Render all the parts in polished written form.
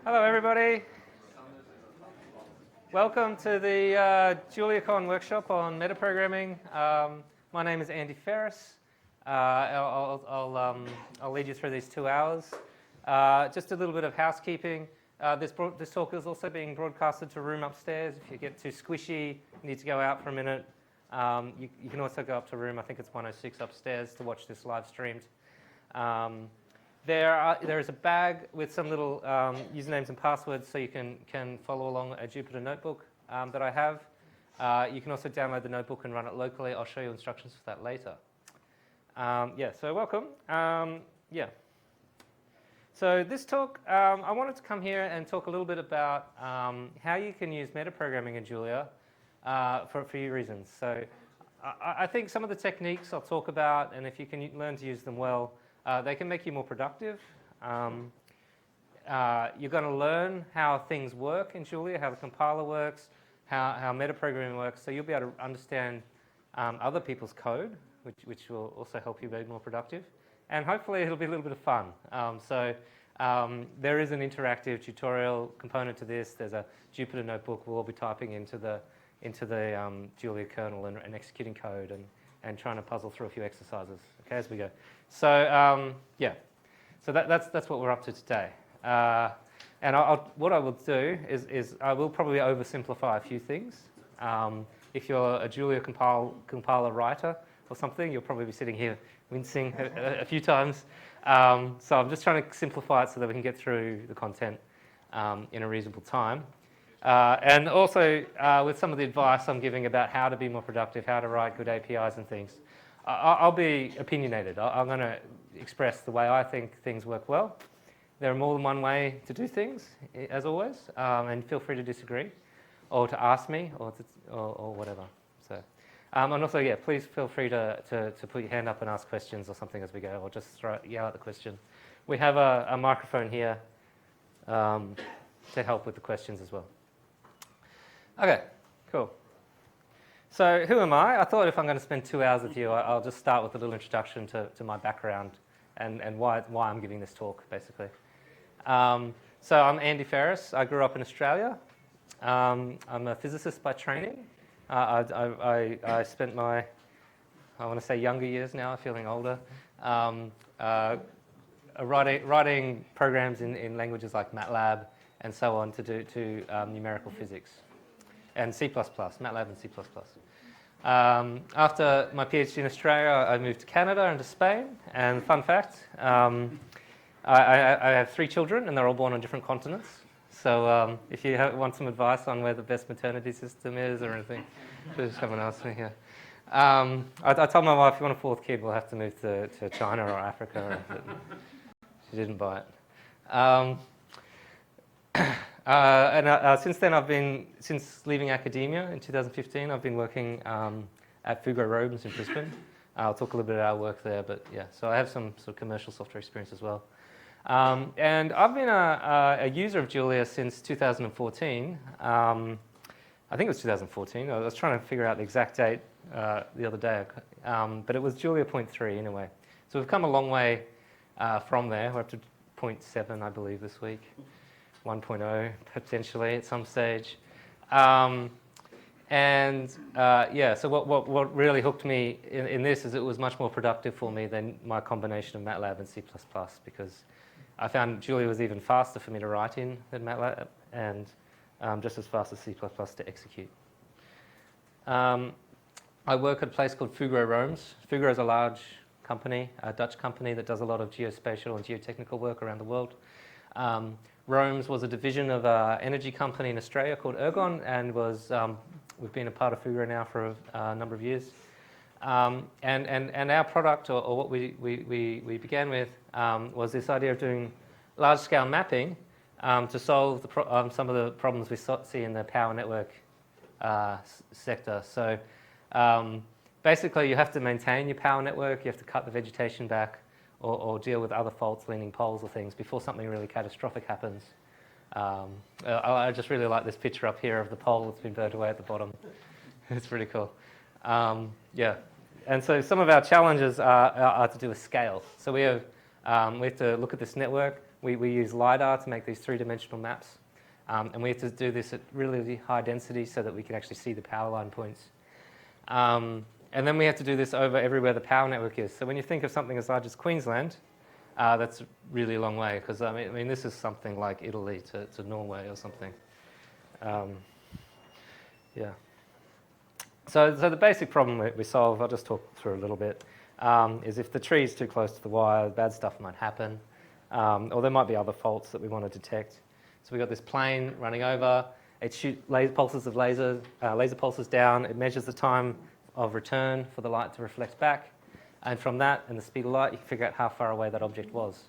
Hello, everybody. Welcome to the JuliaCon workshop on metaprogramming. My name is Andy Ferris. I'll lead you through these 2 hours. Just a little bit of housekeeping. This talk is also being broadcasted to a room upstairs. If you get too squishy, you need to go out for a minute. You can also go up to room, I think it's 106 upstairs, to watch this live streamed. There is a bag with some little usernames and passwords so you can follow along a Jupyter notebook that I have. You can also download the notebook and run it locally. I'll show you instructions for that later. So welcome. So this talk, I wanted to come here and talk a little bit about how you can use metaprogramming in Julia for a few reasons. So I think some of the techniques I'll talk about, and if you can learn to use them well, they can make you more productive. You're going to learn how things work in Julia, how the compiler works, how metaprogramming works, so you'll be able to understand other people's code, which will also help you be more productive. And hopefully it'll be a little bit of fun. There is an interactive tutorial component to this. There's a Jupyter notebook. We'll all be typing into the Julia kernel and executing code and trying to puzzle through a few exercises, okay, as we go. So so that's what we're up to today. And what I will do is I will probably oversimplify a few things. If you're a Julia compiler writer or something, you'll probably be sitting here wincing a few times. So I'm just trying to simplify it so that we can get through the content in a reasonable time. And also with some of the advice I'm giving about how to be more productive, how to write good APIs and things, I'll be opinionated. I'm going to express the way I think things work well. There are more than one way to do things, as always, and feel free to disagree or to ask me or whatever. So, and also, please feel free to put your hand up and ask questions or something as we go, or just yell out the question. We have a microphone here to help with the questions as well. Okay, cool. So who am I? I thought if I'm going to spend 2 hours with you, I'll just start with a little introduction to my background and why I'm giving this talk, basically. So I'm Andy Ferris. I grew up in Australia. I'm a physicist by training. I spent my, I want to say younger years now, feeling older, writing programs in languages like MATLAB and so on to do numerical physics. And C++, MATLAB and C++. After my PhD in Australia, I moved to Canada and to Spain. And fun fact, I have 3 children, and they're all born on different continents. So if you want some advice on where the best maternity system is or anything, just come and ask me here. I told my wife, if you want a 4th kid, we'll have to move to China or Africa. She didn't buy it. Since then, since leaving academia in 2015, I've been working at Fugro Robes in Brisbane. I'll talk a little bit about our work there, but yeah, so I have some sort of commercial software experience as well. And I've been a user of Julia since 2014. I think it was 2014. I was trying to figure out the exact date the other day, but it was Julia 0.3 anyway. So we've come a long way from there. We're up to 0.7, I believe, this week. 1.0 potentially at some stage. So what really hooked me in this is it was much more productive for me than my combination of MATLAB and C++, because I found Julia was even faster for me to write in than MATLAB and just as fast as C++ to execute. I work at a place called Fugro Romes. Fugro is a large company, a Dutch company that does a lot of geospatial and geotechnical work around the world. Romes was a division of an energy company in Australia called Ergon, and we've been a part of Fugro now for a number of years. And our product, or what we began with, was this idea of doing large-scale mapping to solve some of the problems we see in the power network sector. So basically, you have to maintain your power network, you have to cut the vegetation back, or deal with other faults, leaning poles or things before something really catastrophic happens. I just really like this picture up here of the pole that's been burnt away at the bottom. It's pretty cool. And so some of our challenges are to do with scale. So we have to look at this network, we use LiDAR to make these three-dimensional maps. And we have to do this at really high density so that we can actually see the power line points. And then we have to do this over everywhere the power network is. So when you think of something as large as Queensland, that's really a long way, because I mean this is something like Italy to Norway or something. Yeah. So the basic problem we solve, I'll just talk through a little bit, is if the tree is too close to the wire, bad stuff might happen, or there might be other faults that we want to detect. So we've got this plane running over, it shoots pulses of laser pulses down, it measures the time of return for the light to reflect back, and from that and the speed of light, you can figure out how far away that object was.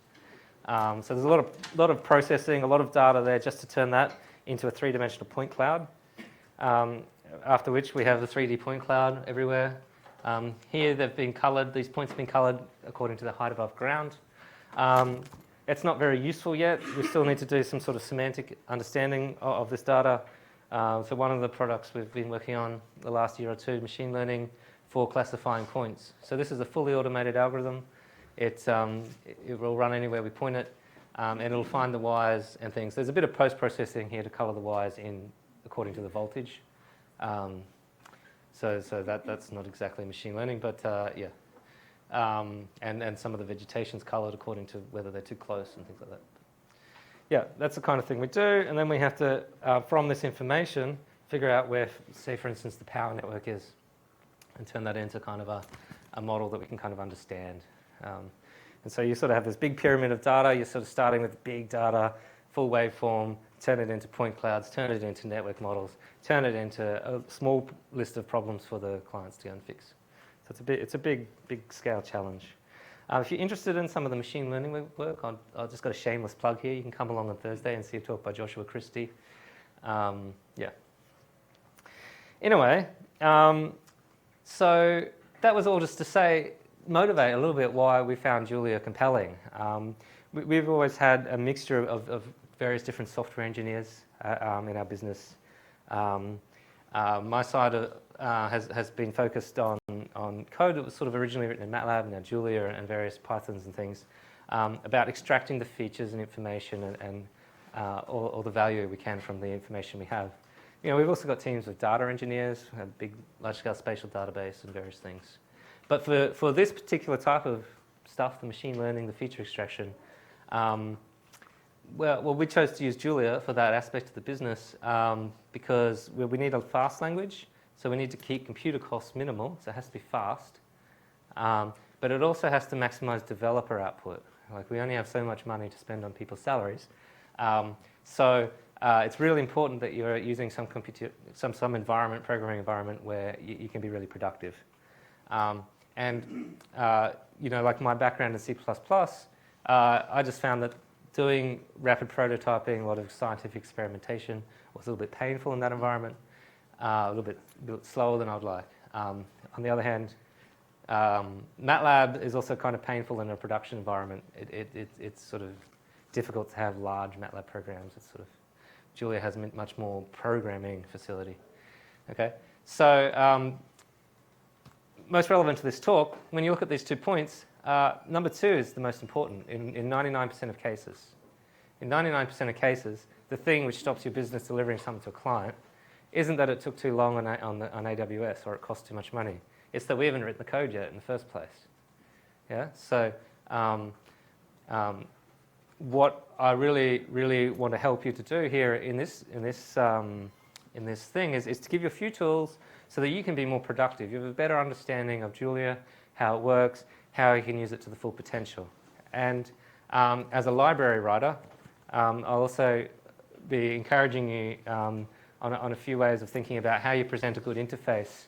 So there's a lot of processing, a lot of data there just to turn that into a three-dimensional point cloud. After which we have the 3D point cloud everywhere. Here they've been coloured, these points have been coloured according to the height above ground. It's not very useful yet. We still need to do some sort of semantic understanding of this data. So one of the products we've been working on the last year or two, machine learning for classifying points. So this is a fully automated algorithm. It will run anywhere we point it, and it'll find the wires and things. There's a bit of post-processing here to colour the wires in according to the voltage. So that's not exactly machine learning, but yeah. And some of the vegetation's coloured according to whether they're too close and things like that. Yeah, that's the kind of thing we do, and then we have to, from this information, figure out where, say for instance, the power network is, and turn that into kind of a model that we can kind of understand. And so you sort of have this big pyramid of data. You're sort of starting with big data, full waveform, turn it into point clouds, turn it into network models, turn it into a small list of problems for the clients to go and fix. So it's a big scale challenge. If you're interested in some of the machine learning work, I've just got a shameless plug here. You can come along on Thursday and see a talk by Joshua Christie. Yeah. Anyway, so that was all just to motivate a little bit why we found Julia compelling. We've always had a mixture of various different software engineers in our business. My side has been focused on code that was sort of originally written in MATLAB, now Julia and various Pythons and things, about extracting the features and information and all the value we can from the information we have. You know, we've also got teams of data engineers, a big, large-scale spatial database and various things. But for this particular type of stuff, the machine learning, the feature extraction, well, we chose to use Julia for that aspect of the business because we need a fast language, so we need to keep computer costs minimal, so it has to be fast. But it also has to maximize developer output. Like, we only have so much money to spend on people's salaries. So it's really important that you're using some environment, programming environment, where you can be really productive. You know, like my background in C++, I just found that doing rapid prototyping, a lot of scientific experimentation, was a little bit painful in that environment, a little bit slower than I'd like. On the other hand, MATLAB is also kind of painful in a production environment. It's sort of difficult to have large MATLAB programs. It's sort of, Julia has much more programming facility. Okay, so most relevant to this talk, when you look at these 2 points, number 2 is the most important in 99% of cases. In 99% of cases, the thing which stops your business delivering something to a client isn't that it took too long on AWS or it cost too much money. It's that we haven't written the code yet in the first place. Yeah. So what I really want to help you to do here in this thing is to give you a few tools so that you can be more productive. You have a better understanding of Julia, how it works, how you can use it to the full potential. And as a library writer, I'll also be encouraging you on a few ways of thinking about how you present a good interface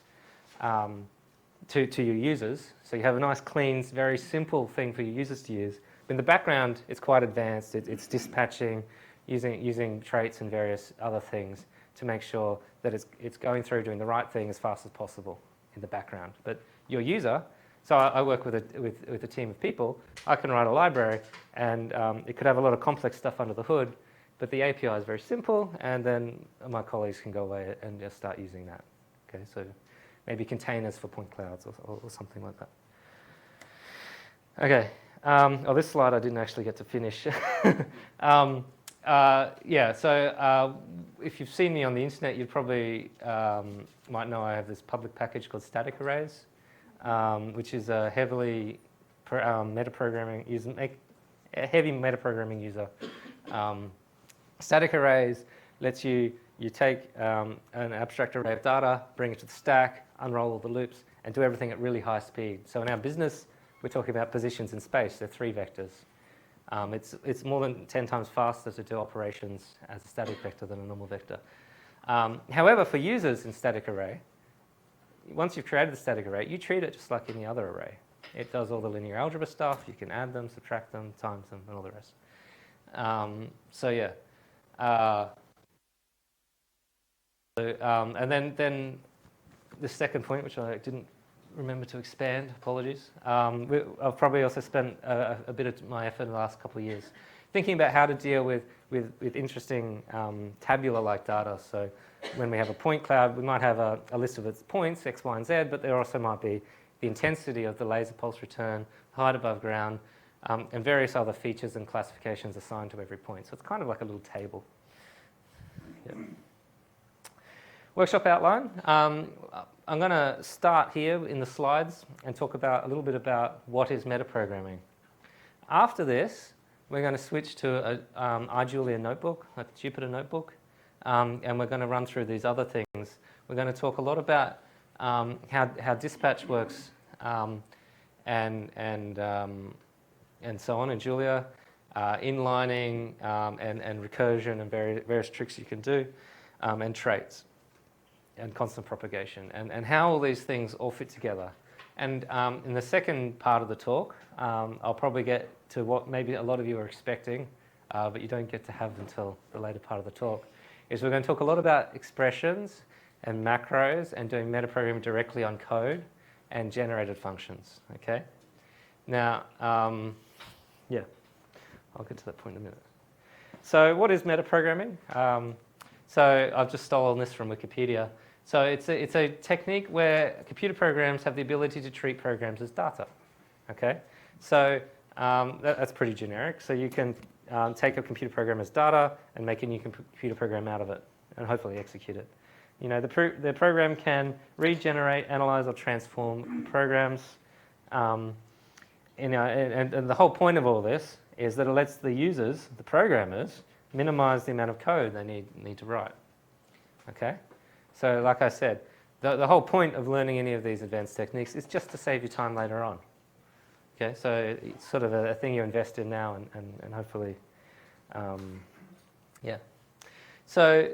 to your users. So you have a nice, clean, very simple thing for your users to use. But in the background, it's quite advanced. It's dispatching, using traits and various other things to make sure that it's going through doing the right thing as fast as possible in the background. But your user, so I work with a team of people. I can write a library, and it could have a lot of complex stuff under the hood, but the API is very simple, and then my colleagues can go away and just start using that. Okay, so maybe containers for point clouds or something like that. Okay, This slide I didn't actually get to finish. If you've seen me on the internet, you probably might know I have this public package called static arrays, which is a heavy metaprogramming user. Static arrays lets you take an abstract array of data, bring it to the stack, unroll all the loops, and do everything at really high speed. So in our business, we're talking about positions in space. They're 3 vectors. It's more than 10 times faster to do operations as a static vector than a normal vector. However, for users in static array, once you've created the static array, you treat it just like any other array. It does all the linear algebra stuff. You can add them, subtract them, times them, and all the rest. And then the second point, which I didn't remember to expand, apologies. I've probably also spent a bit of my effort in the last couple of years thinking about how to deal with interesting tabular-like data. So when we have a point cloud, we might have a list of its points, x, y, and z, but there also might be the intensity of the laser pulse return, height above ground, and various other features and classifications assigned to every point. So it's kind of like a little table. Yep. Workshop outline. I'm going to start here in the slides and talk a little bit about what is metaprogramming. After this, we're going to switch to a Julia notebook, a Jupyter notebook, and we're going to run through these other things. We're going to talk a lot about how dispatch works and so on in Julia, inlining and recursion and various tricks you can do, and traits and constant propagation, and how all these things all fit together. And in the second part of the talk, I'll probably get to what maybe a lot of you are expecting, but you don't get to have until the later part of the talk, is we're going to talk a lot about expressions and macros and doing metaprogramming directly on code and generated functions, okay? Now, I'll get to that point in a minute. So what is metaprogramming? So I've just stolen this from Wikipedia. So it's a technique where computer programs have the ability to treat programs as data. Okay, so that's pretty generic. So you can take a computer program as data and make a new computer program out of it, and hopefully execute it. You know, the program can regenerate, analyze, or transform programs. And the whole point of all this is that it lets the users, the programmers, minimize the amount of code they need to write. Okay? So like I said, the whole point of learning any of these advanced techniques is just to save you time later on. Okay? So it's sort of a thing you invest in now and hopefully, yeah. So,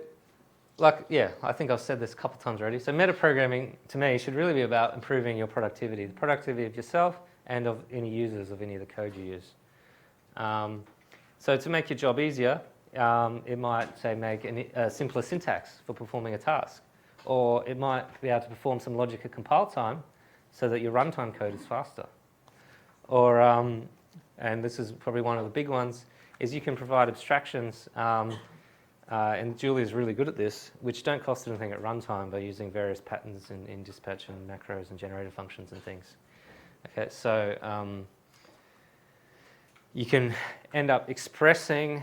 I think I've said this a couple of times already. So metaprogramming, to me, should really be about improving your productivity, the productivity of yourself and of any users of any of the code you use. So to make your job easier, it might, say, make a simpler syntax for performing a task. Or it might be able to perform some logic at compile time so that your runtime code is faster. Or, and this is probably one of the big ones, is you can provide abstractions, and Julia is really good at this, which don't cost anything at runtime by using various patterns in dispatch and macros and generated functions and things. Okay, so you can end up expressing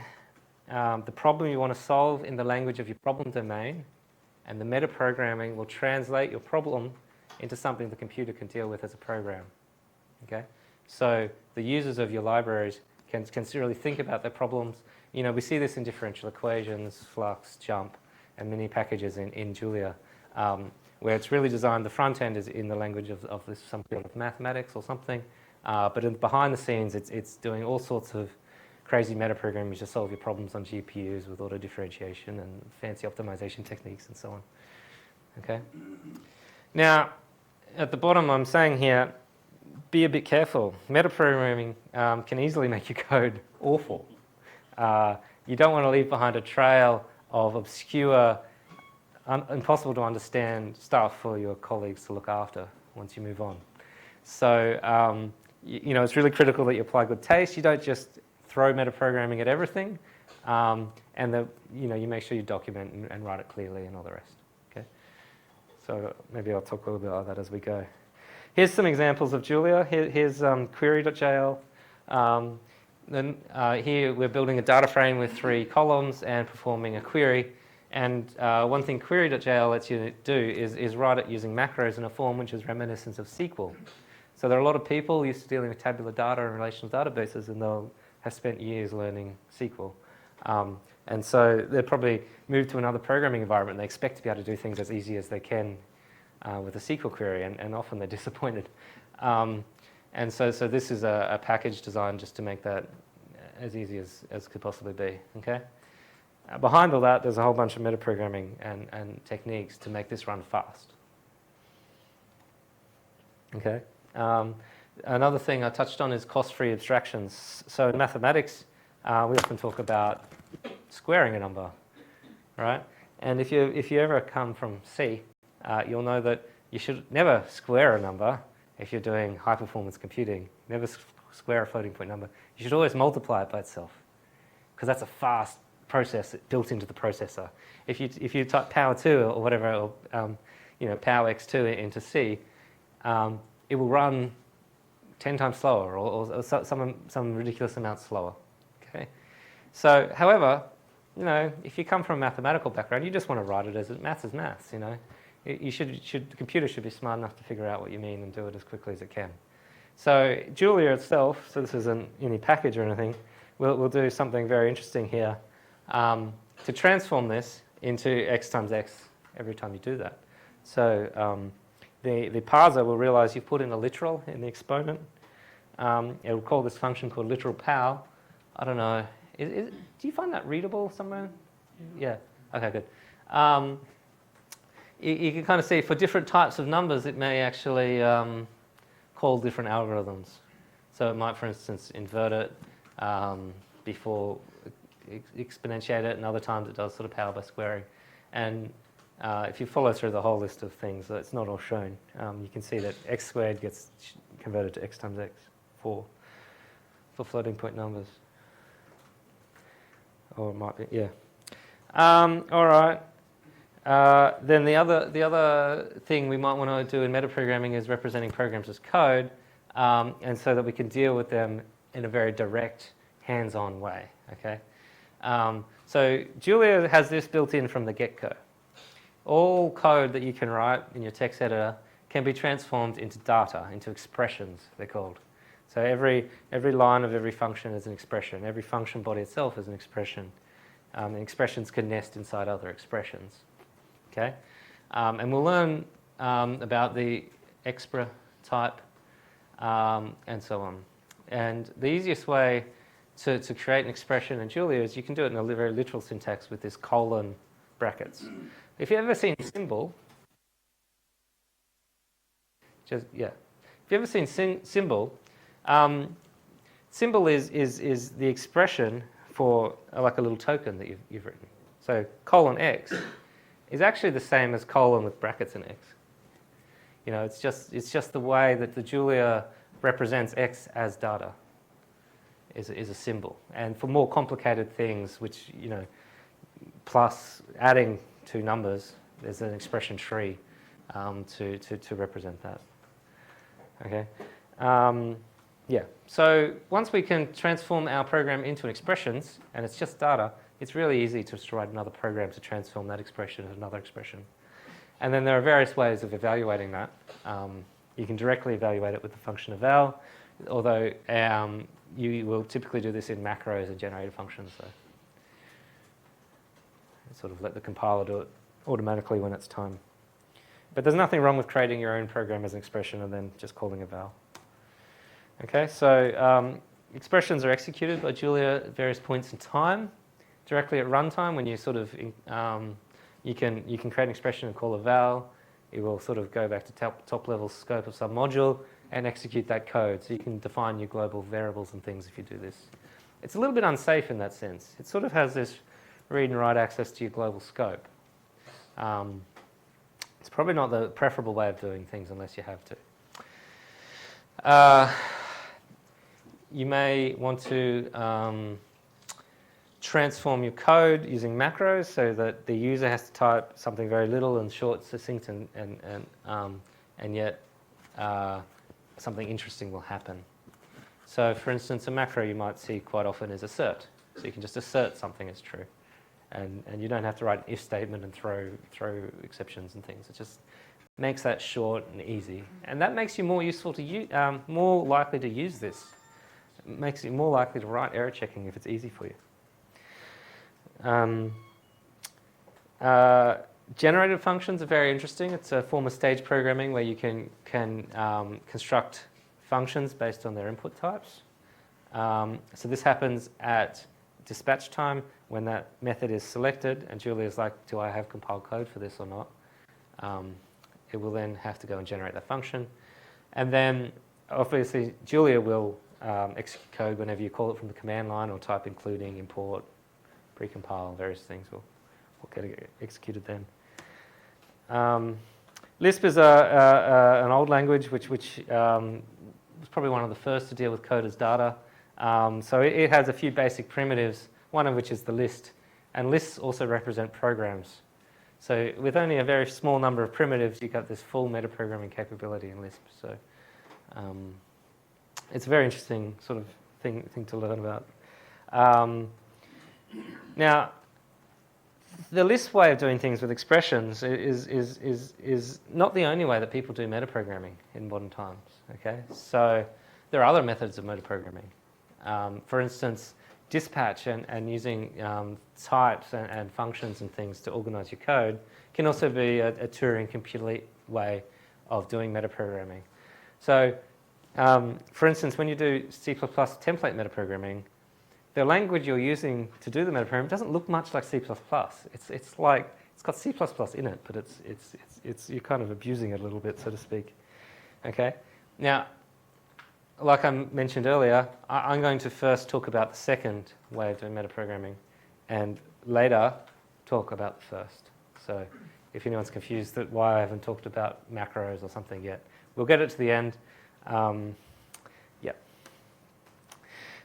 the problem you want to solve in the language of your problem domain, and the metaprogramming will translate your problem into something the computer can deal with as a program. Okay, so the users of your libraries can really think about their problems. You know, we see this in differential equations, flux, jump, and many packages in Julia, where it's really designed, the front end is in the language of this, some kind of mathematics or something, but behind the scenes it's doing all sorts of crazy metaprogramming to solve your problems on GPUs with auto differentiation and fancy optimization techniques and so on. Okay. Now, at the bottom, I'm saying here, be a bit careful. Metaprogramming can easily make your code awful. You don't want to leave behind a trail of obscure, impossible to understand stuff for your colleagues to look after once you move on. So, you know, it's really critical that you apply good taste. You don't just throw metaprogramming at everything, and you make sure you document and write it clearly and all the rest. Okay, so maybe I'll talk a little bit about that as we go. Here's some examples of Julia. Here's query.jl. Then here we're building a data frame with 3 columns and performing a query. And one thing query.jl lets you do is write it using macros in a form which is reminiscent of SQL. So there are a lot of people used to dealing with tabular data and relational databases, and they'll have spent years learning SQL. And so they'll probably move to another programming environment, and they expect to be able to do things as easy as they can with a SQL query, and often they're disappointed. And so this is a package designed just to make that as easy as could possibly be. Okay. Behind all that, there's a whole bunch of metaprogramming and techniques to make this run fast. Okay. Another thing I touched on is cost-free abstractions. So in mathematics, we often talk about squaring a number, right? And if you ever come from C, you'll know that you should never square a number if you're doing high-performance computing. Never square a floating point number. You should always multiply it by itself, because that's a fast process built into the processor. If you type power 2 or whatever, or power x2 into C, it will run 10 times slower, or some ridiculous amount slower. Okay. So, however, if you come from a mathematical background, you just want to write it as maths is maths. The computer should be smart enough to figure out what you mean and do it as quickly as it can. So Julia itself, so this isn't any package or anything, we'll do something very interesting here to transform this into x times x every time you do that. So the parser will realize you've put in a literal in the exponent. It will call this function called literal pow. I don't know. Do you find that readable somewhere? Yeah. Okay, good. You can kind of see for different types of numbers, it may actually call different algorithms. So it might, for instance, invert it before exponentiate it, and other times it does sort of power by squaring. And if you follow through the whole list of things, it's not all shown. You can see that x squared gets converted to x times x for floating point numbers. Or it might be, yeah. All right. Then the other thing we might want to do in metaprogramming is representing programs as code, and so that we can deal with them in a very direct, hands-on way. Okay. So Julia has this built in from the get-go. All code that you can write in your text editor can be transformed into data, into expressions, they're called. So every line of every function is an expression. Every function body itself is an expression. And expressions can nest inside other expressions. Okay? And we'll learn about the expr type and so on. And the easiest way to create an expression in Julia is you can do it in a very literal syntax with this colon brackets. If you've ever seen symbol, if you've ever seen symbol, symbol is the expression for like a little token that you've written. So colon x is actually the same as colon with brackets in x. It's just the way that the Julia represents x as data is a symbol. And for more complicated things, which plus adding 2 numbers, there's an expression tree to represent that. Okay. Yeah. So once we can transform our program into expressions, and it's just data, it's really easy to just write another program to transform that expression into another expression. And then there are various ways of evaluating that. You can directly evaluate it with the function eval, although you will typically do this in macros and generated functions. So sort of let the compiler do it automatically when it's time. But there's nothing wrong with creating your own program as an expression and then just calling eval. Okay, so expressions are executed by Julia at various points in time. Directly at runtime, when you sort of you can create an expression and call eval. It will sort of go back to top level scope of some module and execute that code. So you can define your global variables and things if you do this. It's a little bit unsafe in that sense. It sort of has this read and write access to your global scope. It's probably not the preferable way of doing things unless you have to. You may want to transform your code using macros so that the user has to type something very little and short, succinct, and yet something interesting will happen. So for instance, a macro you might see quite often is assert. So you can just assert something is true. And you don't have to write an if statement and throw exceptions and things. It just makes that short and easy. And that makes you more useful to use, more likely to use this. It makes you more likely to write error checking if it's easy for you. Generated functions are very interesting. It's a form of stage programming where you can construct functions based on their input types. So this happens at dispatch time when that method is selected, and Julia's like, do I have compiled code for this or not? It will then have to go and generate that function. And then, obviously, Julia will execute code whenever you call it from the command line or type including, import, precompile, various things will get executed then. Lisp is an old language which was probably one of the first to deal with code as data. So it has a few basic primitives, one of which is the list. And lists also represent programs. So with only a very small number of primitives, you've got this full metaprogramming capability in Lisp. So it's a very interesting sort of thing to learn about. Now, the Lisp way of doing things with expressions is not the only way that people do metaprogramming in modern times. Okay, so there are other methods of metaprogramming. For instance, dispatch and using types and functions and things to organize your code can also be a Turing complete way of doing metaprogramming. So, for instance, when you do C++ template metaprogramming, the language you're using to do the metaprogramming doesn't look much like C++. It's like it's got C++ in it, but it's you're kind of abusing it a little bit, so to speak. Okay. Now, like I mentioned earlier, I'm going to first talk about the second way of doing metaprogramming, and later talk about the first. So, if anyone's confused that why I haven't talked about macros or something yet, we'll get it to the end.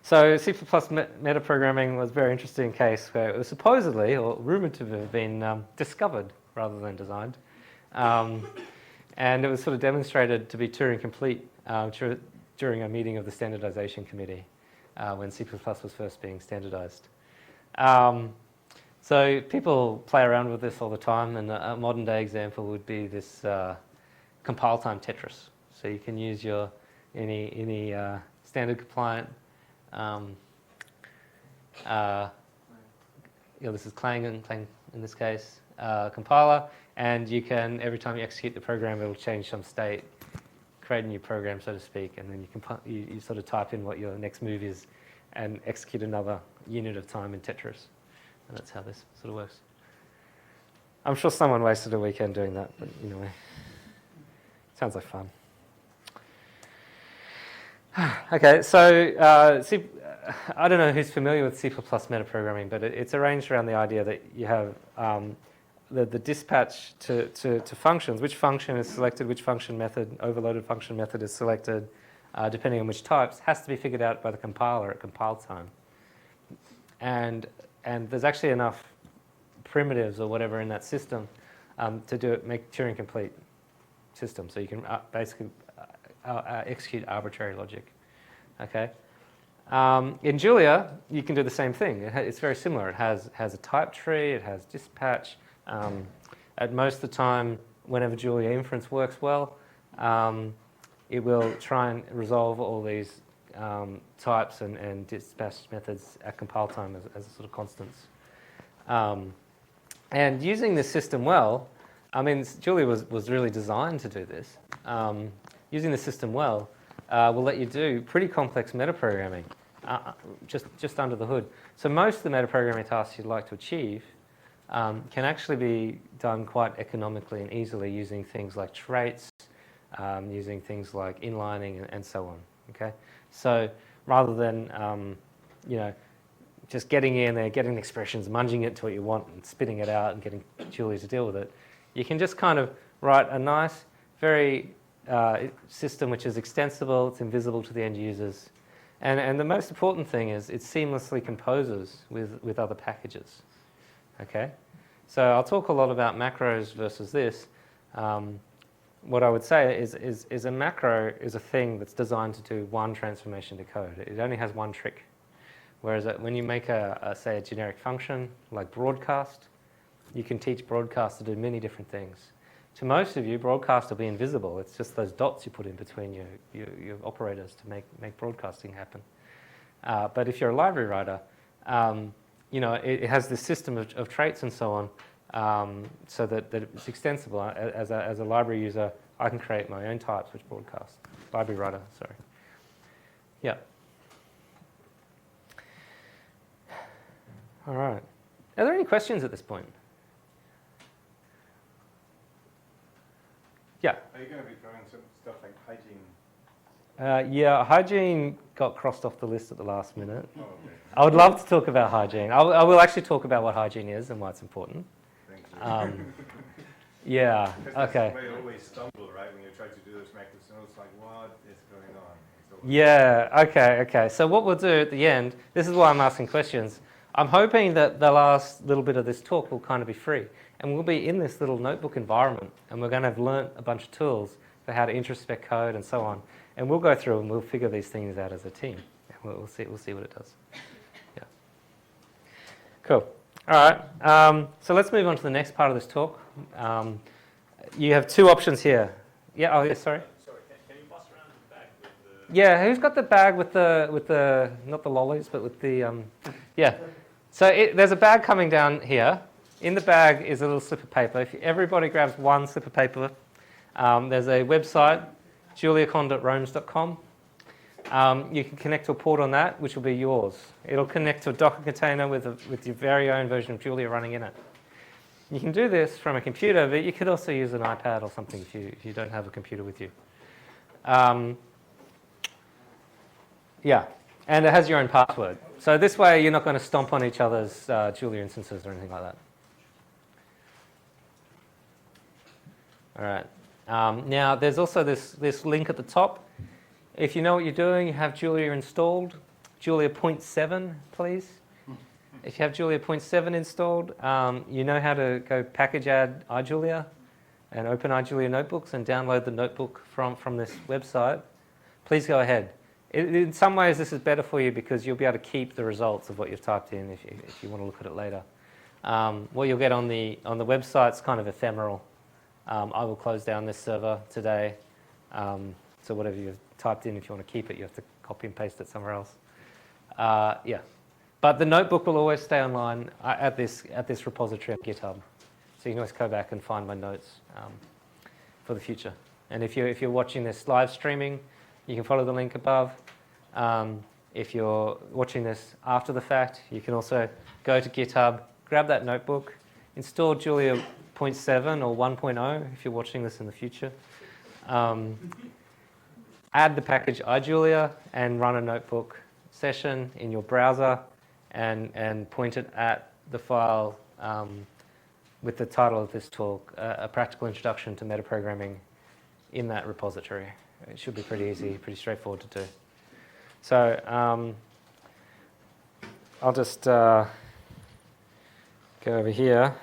So C++ metaprogramming was a very interesting case where it was supposedly, or rumored to have been, discovered rather than designed. And it was sort of demonstrated to be Turing complete during a meeting of the standardization committee when C++ was first being standardized. So people play around with this all the time, and a modern day example would be this compile time Tetris. So you can use your any standard compliant this is Clang in this case, compiler, and you can, every time you execute the program, it will change some state, create a new program, so to speak, and then you sort of type in what your next move is and execute another unit of time in Tetris. And that's how this sort of works. I'm sure someone wasted a weekend doing that, but anyway, sounds like fun. Okay, so I don't know who's familiar with C++ metaprogramming, but it's arranged around the idea that you have the dispatch to functions. Which function is selected, which function method, overloaded function method is selected, depending on which types, has to be figured out by the compiler at compile time. And there's actually enough primitives or whatever in that system to make Turing complete system. So you can basically execute arbitrary logic. Okay. In Julia, you can do the same thing. It's very similar. It has a type tree. It has dispatch. At most of the time, whenever Julia Inference works well, it will try and resolve all these types and dispatch methods at compile time as sort of constants. And using this system well, I mean, Julia was really designed to do this. Using the system well will let you do pretty complex metaprogramming just under the hood. So most of the metaprogramming tasks you'd like to achieve can actually be done quite economically and easily using things like traits, using things like inlining and so on. Okay, so rather than just getting in there, getting expressions, munging it to what you want, and spitting it out, and getting Julia to deal with it, you can just kind of write a nice, very system which is extensible, it's invisible to the end users, and the most important thing is it seamlessly composes with other packages. Okay, so I'll talk a lot about macros versus this. what I would say is a macro is a thing that's designed to do one transformation to code. It only has one trick. Whereas when you make say a generic function like broadcast, you can teach broadcast to do many different things. To most of you, broadcast will be invisible. It's just those dots you put in between your operators to make broadcasting happen. But if you're a library writer, it has this system of traits and so on, so that it's extensible. As a library user, I can create my own types which broadcast. Library writer, sorry. Yeah. All right. Are there any questions at this point? Yeah. Are you going to be throwing some stuff like hygiene? Yeah, hygiene got crossed off the list at the last minute. Oh, okay. I would love to talk about hygiene. I will actually talk about what hygiene is and why it's important. Thank you. Yeah, okay. That's where you always stumble, right? When you try to do this macro, it's like, what is going on? Yeah, okay. So what we'll do at the end, this is why I'm asking questions. I'm hoping that the last little bit of this talk will kind of be free. And we'll be in this little notebook environment, and we're going to have learnt a bunch of tools for how to introspect code and so on. And we'll go through and we'll figure these things out as a team. We'll see what it does. Yeah. Cool. All right. So let's move on to the next part of this talk. You have two options here. Yeah. Oh, yeah. Sorry. Sorry. Can you pass around the bag with the? Yeah. Who's got the bag with the not the lollies, but with the yeah. So there's a bag coming down here. In the bag is a little slip of paper. If everybody grabs one slip of paper, there's a website, JuliaCon.roams.com. You can connect to a port on that, which will be yours. It'll connect to a Docker container with your very own version of Julia running in it. You can do this from a computer, but you could also use an iPad or something if you don't have a computer with you. Yeah, and it has your own password. So this way you're not going to stomp on each other's Julia instances or anything like that. All right. Now, there's also this link at the top. If you know what you're doing, you have Julia installed. Julia 0.7, please. If you have Julia 0.7 installed, you know how to go package add iJulia and open iJulia notebooks and download the notebook from this website. Please go ahead. In some ways, this is better for you because you'll be able to keep the results of what you've typed in if you want to look at it later. What you'll get on the website is kind of ephemeral. I will close down this server today. So whatever you've typed in, if you want to keep it, you have to copy and paste it somewhere else. Yeah, but the notebook will always stay online at this repository on GitHub. So you can always go back and find my notes for the future. And if you're watching this live streaming, you can follow the link above. If you're watching this after the fact, you can also go to GitHub, grab that notebook, install Julia 0.7 or 1.0 if you're watching this in the future. Add the package iJulia and run a notebook session in your browser and point it at the file with the title of this talk, A Practical Introduction to Metaprogramming, in that repository. It should be pretty easy, pretty straightforward to do. So I'll just go over here.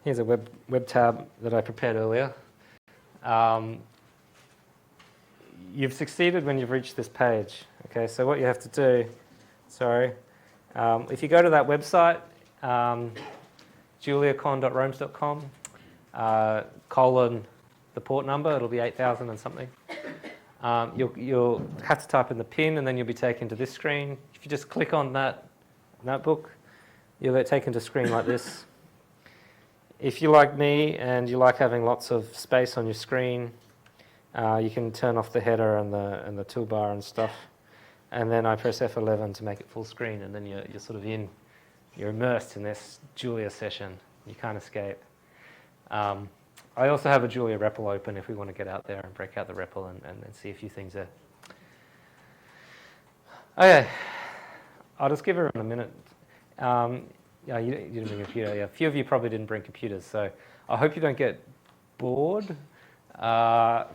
Here's a web tab that I prepared earlier. You've succeeded when you've reached this page. Okay, so what you have to do, if you go to that website, JuliaCon.roams.com, the port number, it'll be 8,000 and something. You'll have to type in the PIN and then you'll be taken to this screen. If you just click on that notebook, you'll get taken to a screen like this. If you're like me and you like having lots of space on your screen, you can turn off the header and the toolbar and stuff. And then I press F11 to make it full screen, and then you're sort of you're immersed in this Julia session. You can't escape. I also have a Julia REPL open if we want to get out there and break out the REPL and see a few things there. Okay, I'll just give everyone a minute. Yeah, you didn't bring a computer. Yeah, a few of you probably didn't bring computers, so I hope you don't get bored.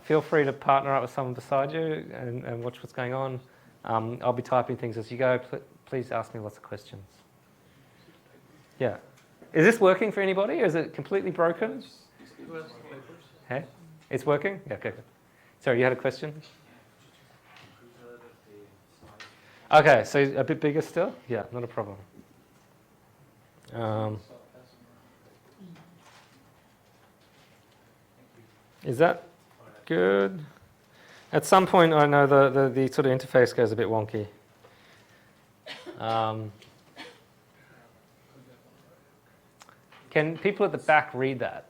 Feel free to partner up with someone beside you and watch what's going on. I'll be typing things as you go. Please ask me lots of questions. Yeah. Is this working for anybody, or is it completely broken? Just Hey? It's working? Yeah, okay. Sorry, you had a question? Okay, so a bit bigger still? Yeah, not a problem. Is that good? At some point, I know the sort of interface goes a bit wonky. Can people at the back read that?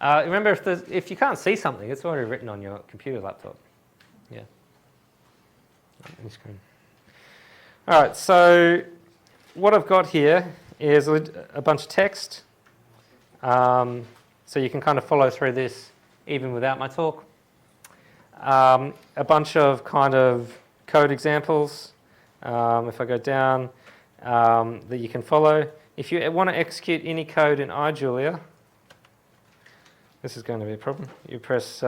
Remember, if you can't see something, it's already written on your computer laptop. Yeah. On screen. All right, so what I've got here is a bunch of text. So you can kind of follow through this even without my talk. A bunch of kind of code examples, if I go down, that you can follow. If you want to execute any code in iJulia, this is going to be a problem. You press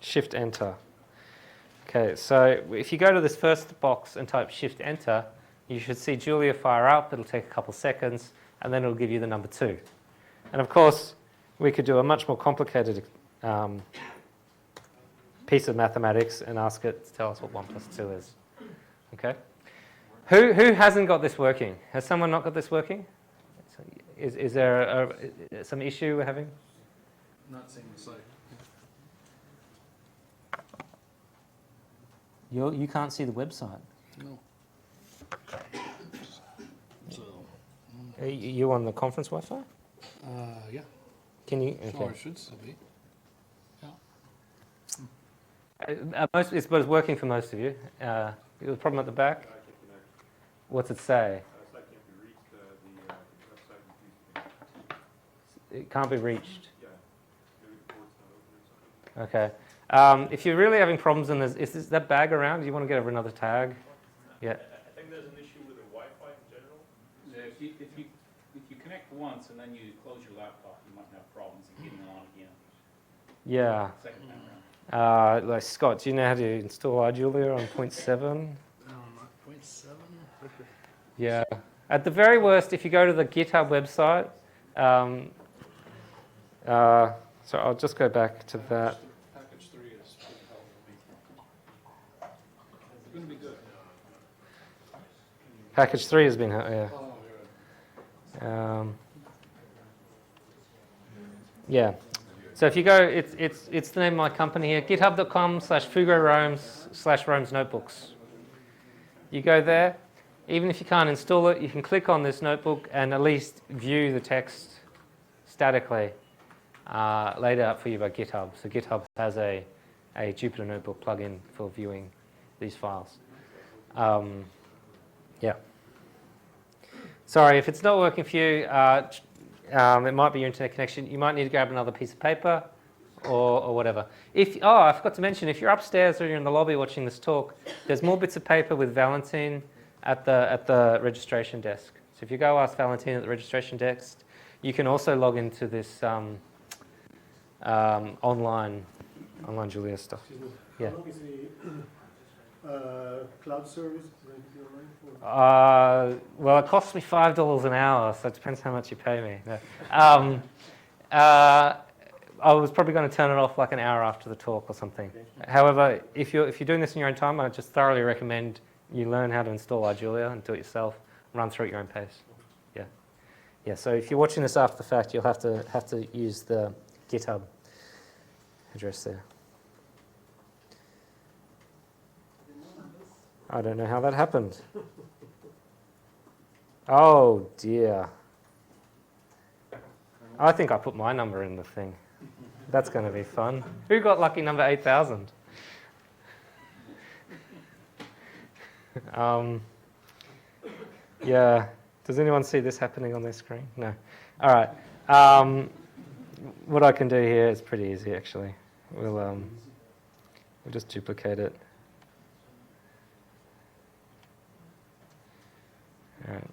Shift-Enter. Okay, so if you go to this first box and type Shift-Enter, you should see Julia fire up. It'll take a couple seconds, and then it'll give you the number 2. And of course, we could do a much more complicated piece of mathematics and ask it to tell us what 1 plus 2 is. Okay? Who hasn't got this working? Has someone not got this working? Is there some issue we're having? Not seeing the site. You can't see the website. No. So. Are you on the conference Wi-Fi? Yeah. Can you? Okay. Sure, it should still be. It's working for most of you. The problem at the back. What's it say? It can't be reached. Okay. If you're really having problems and is that bag around? Do you want to get another tag? Yeah. I think there's an issue with the Wi-Fi in general. Yeah, if you connect once and then you close your laptop, you might have problems in getting on again. Yeah. Second time around. Like Scott, do you know how to install iJulia on 0.7? No, not 0.7. Yeah. At the very worst, if you go to the GitHub website, so I'll just go back to that. Package 3 is pretty helpful. It's going to be good. Package 3 has been, yeah. Oh, good. Yeah. So if you go, it's the name of my company here, github.com/fugoRomes/Romes Notebooks. You go there. Even if you can't install it, you can click on this notebook and at least view the text statically laid out for you by GitHub. So GitHub has a Jupyter Notebook plugin for viewing these files. Yeah. Sorry, if it's not working for you, it might be your internet connection. You might need to grab another piece of paper or whatever. I forgot to mention, if you're upstairs or you're in the lobby watching this talk, there's more bits of paper with Valentin at the registration desk. So if you go ask Valentin at the registration desk, you can also log into this online Julia stuff. Yeah. How long is the cloud service going to be online for? Well, it costs me $5 an hour, so it depends how much you pay me. No. I was probably going to turn it off like an hour after the talk or something. Okay. However, if you're doing this in your own time, I just thoroughly recommend you learn how to install iJulia and do it yourself. Run through at your own pace. Yeah, yeah. So if you're watching this after the fact, you'll have to use the GitHub address there. I don't know how that happened. Oh dear. I think I put my number in the thing. That's going to be fun. Who got lucky number 8,000? Yeah. Does anyone see this happening on their screen? No. All right. What I can do here is pretty easy, actually. We'll just duplicate it. All right.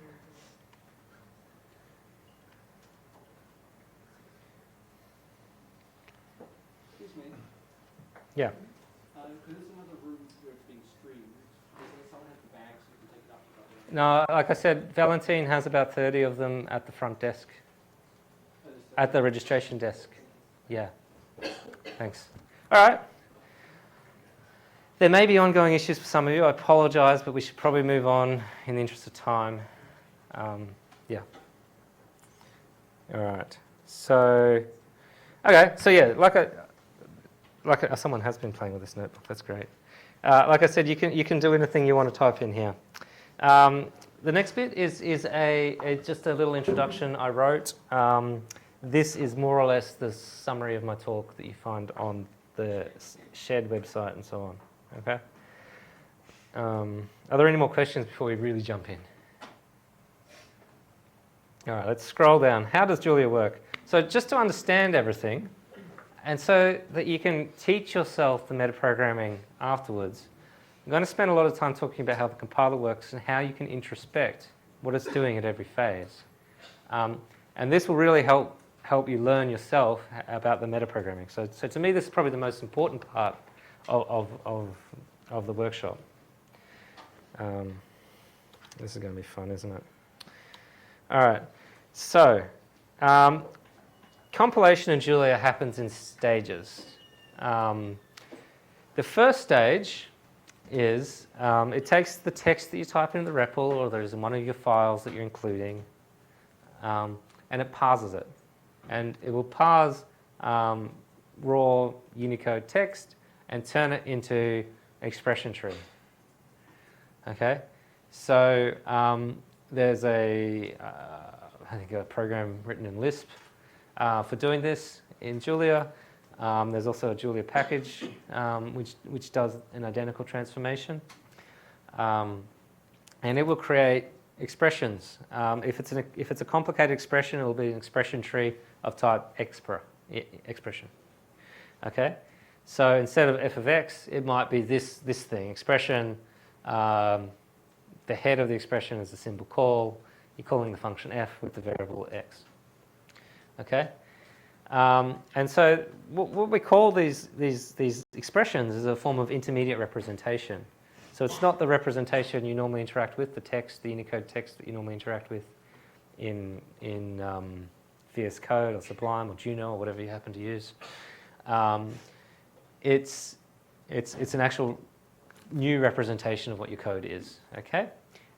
Excuse me. Yeah. Because this is another room where it's being streamed. Does someone have the bags so you can take it off the other? No, like I said, Valentin has about 30 of them at the front desk, at the registration desk. Yeah. Thanks. All right. There may be ongoing issues for some of you. I apologise, but we should probably move on in the interest of time. Yeah. All right. So, okay. So yeah, someone has been playing with this notebook. That's great. Like I said, you can do anything you want to type in here. The next bit is just a little introduction I wrote. This is more or less the summary of my talk that you find on the shared website and so on. Okay. Are there any more questions before we really jump in? All right, let's scroll down. How does Julia work? So just to understand everything, and so that you can teach yourself the metaprogramming afterwards, I'm going to spend a lot of time talking about how the compiler works and how you can introspect what it's doing at every phase. And this will really help you learn yourself about the metaprogramming. So to me, this is probably the most important part of the workshop. This is going to be fun, isn't it? All right. So compilation in Julia happens in stages. The first stage is it takes the text that you type in the REPL or there's in one of your files that you're including, and it parses it. And it will parse raw Unicode text and turn it into expression tree. Okay, so there's I think a program written in Lisp for doing this in Julia. There's also a Julia package which does an identical transformation, and it will create expressions. If it's a complicated expression, it will be an expression tree of type expression. Okay, so instead of f of x, it might be this thing expression. The head of the expression is the symbol call. You're calling the function f with the variable x. Okay. And so what we call these expressions is a form of intermediate representation. So it's not the representation you normally interact with, the text, the Unicode text that you normally interact with in VS Code or Sublime or Juno or whatever you happen to use. It's an actual new representation of what your code is. Okay,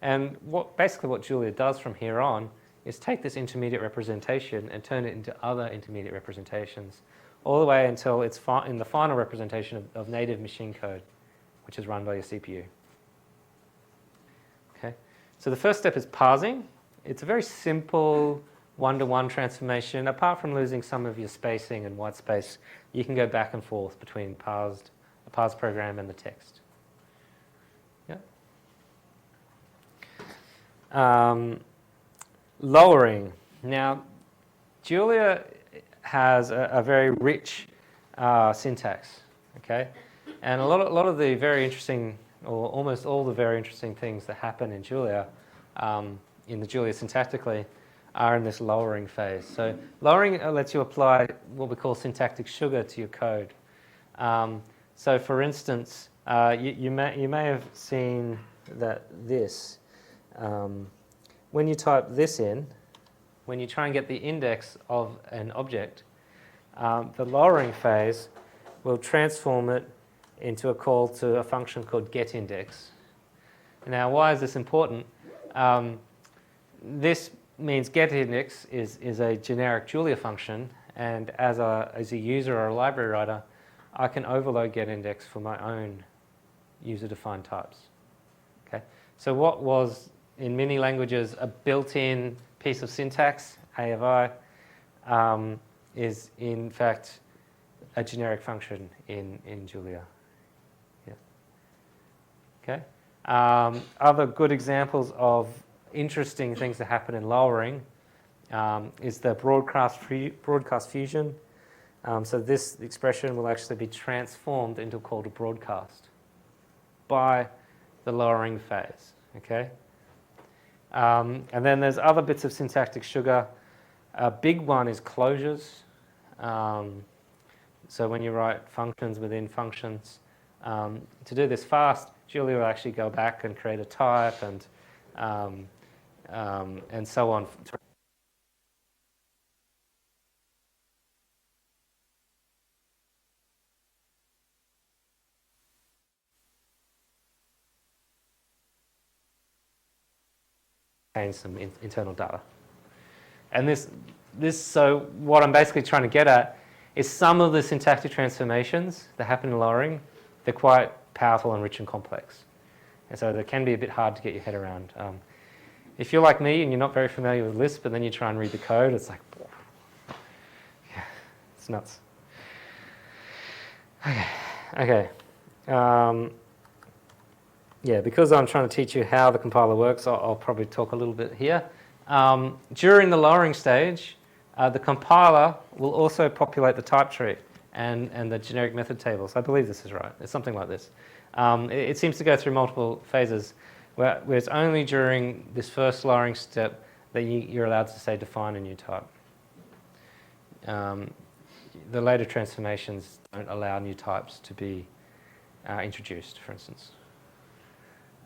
and basically what Julia does from here on is take this intermediate representation and turn it into other intermediate representations, all the way until it's in the final representation of native machine code, which is run by your CPU. Okay, so the first step is parsing. It's a very simple one-to-one transformation. Apart from losing some of your spacing and white space, you can go back and forth between a parsed program and the text. Yeah. Lowering. Now, Julia has a very rich syntax, okay? And a lot of the very interesting, or almost all the very interesting things that happen in Julia, in the Julia syntactically, are in this lowering phase. So lowering lets you apply what we call syntactic sugar to your code. So for instance, you may have seen that this, when you type this in, when you try and get the index of an object, the lowering phase will transform it into a call to a function called getIndex. Now, why is this important? This means getIndex is a generic Julia function, and as a user or a library writer, I can overload getIndex for my own user-defined types. Okay, so what was in many languages a built-in piece of syntax, A of I, is in fact a generic function in Julia. Yeah. Okay. Other good examples of interesting things that happen in lowering is the broadcast fusion. So this expression will actually be transformed into a call to broadcast by the lowering phase. Okay. And then there's other bits of syntactic sugar. A big one is closures. So when you write functions within functions, to do this fast, Julia will actually go back and create a type and so on. contains some internal data. And so what I'm basically trying to get at is some of the syntactic transformations that happen in lowering, they're quite powerful and rich and complex. And so they can be a bit hard to get your head around. If you're like me and you're not very familiar with Lisp, and then you try and read the code, it's like, yeah, it's nuts. Okay. Yeah, because I'm trying to teach you how the compiler works, I'll probably talk a little bit here. During the lowering stage, the compiler will also populate the type tree and the generic method tables. I believe this is right. It's something like this. It seems to go through multiple phases, where it's only during this first lowering step that you're allowed to, say, define a new type. The later transformations don't allow new types to be introduced, for instance.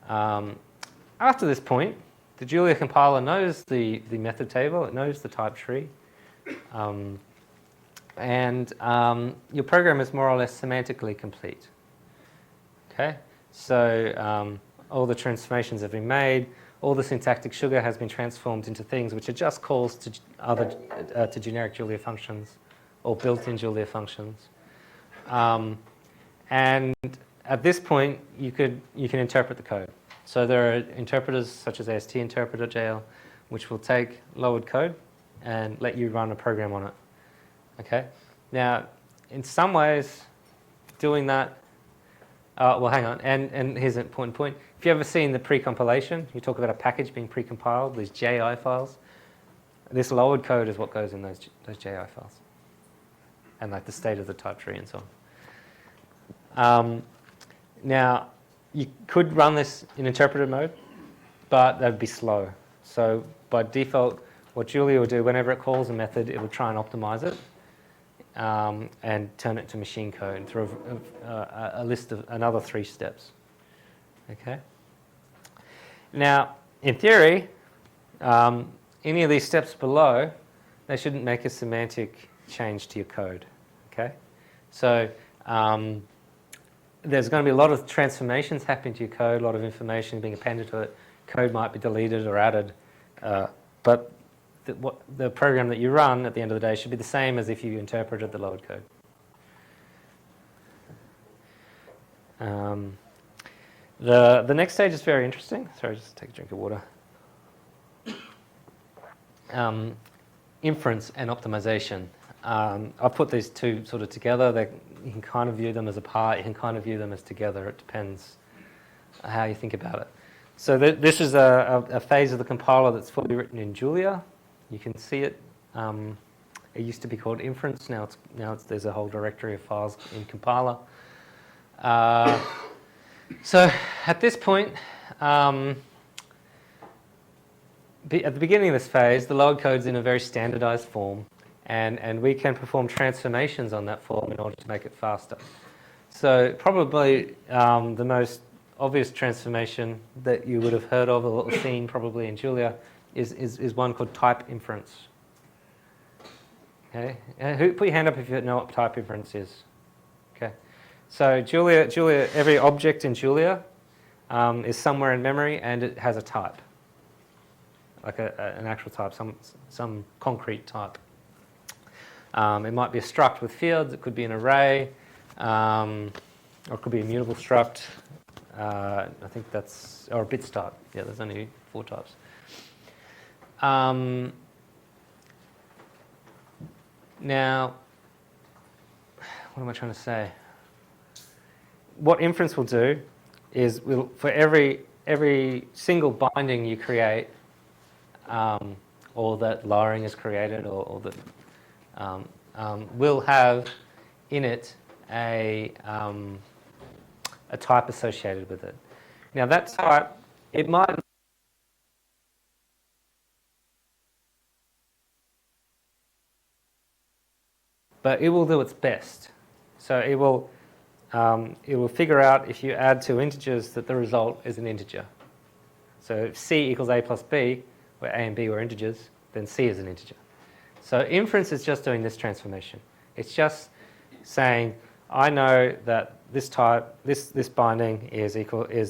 After this point, the Julia compiler knows the method table, it knows the type tree, and your program is more or less semantically complete. Okay, so all the transformations have been made, all the syntactic sugar has been transformed into things which are just calls to generic Julia functions or built-in Julia functions. And at this point, you can interpret the code. So there are interpreters such as AST interpreter JL, which will take lowered code and let you run a program on it. Okay. Now, in some ways, doing that. Well, hang on. And here's an important point. If you've ever seen the pre-compilation, you talk about a package being pre-compiled, these JI files. This lowered code is what goes in those JI files, and like the state of the type tree and so on. Now, you could run this in interpreter mode, but that would be slow. So by default, what Julia will do, whenever it calls a method, it will try and optimize it and turn it to machine code through a list of another 3 steps. Okay. Now, in theory, any of these steps below, they shouldn't make a semantic change to your code. Okay. So there's going to be a lot of transformations happening to your code, a lot of information being appended to it. Code might be deleted or added, but the program that you run at the end of the day should be the same as if you interpreted the lowered code. The next stage is very interesting. Sorry, just take a drink of water. Inference and optimization. I've put these two sort of together. You can kind of view them as apart. You can kind of view them as together. It depends how you think about it. So this is a phase of the compiler that's fully written in Julia. You can see it. It used to be called Inference. Now there's a whole directory of files in compiler. So at this point, at the beginning of this phase, the load code's in a very standardized form, and we can perform transformations on that form in order to make it faster. So probably the most obvious transformation that you would have heard of or seen probably in Julia is one called type inference. Okay, put your hand up if you know what type inference is. Okay, so Julia, every object in Julia is somewhere in memory and it has a type, like an actual type, some concrete type. It might be a struct with fields. It could be an array, or it could be a mutable struct. I think that's, or a bit type. Yeah, there's only 4 types. Now, what am I trying to say? What inference will do is, for every single binding you create, or that lowering is created, or that will have in it a type associated with it. Now that type, it might but it will do its best. So it will figure out if you add 2 integers that the result is an integer. So if C equals A plus B, where A and B were integers, then C is an integer. So inference is just doing this transformation. It's just saying, I know that this type, this binding is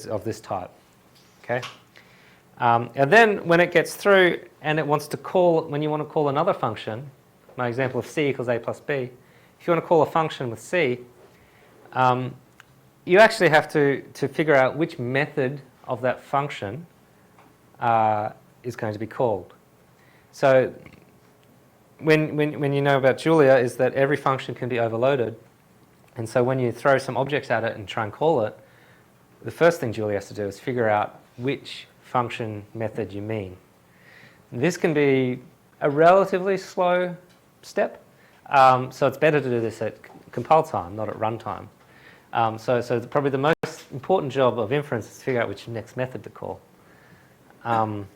of this type. Okay. And then when it gets through and it wants to call, when you want to call another function, my example of c equals a plus b, if you want to call a function with c, you actually have to figure out which method of that function is going to be called. So when you know about Julia is that every function can be overloaded. And so when you throw some objects at it and try and call it, the first thing Julia has to do is figure out which function method you mean. This can be a relatively slow step, so it's better to do this at compile time, not at runtime. So probably the most important job of inference is to figure out which next method to call. And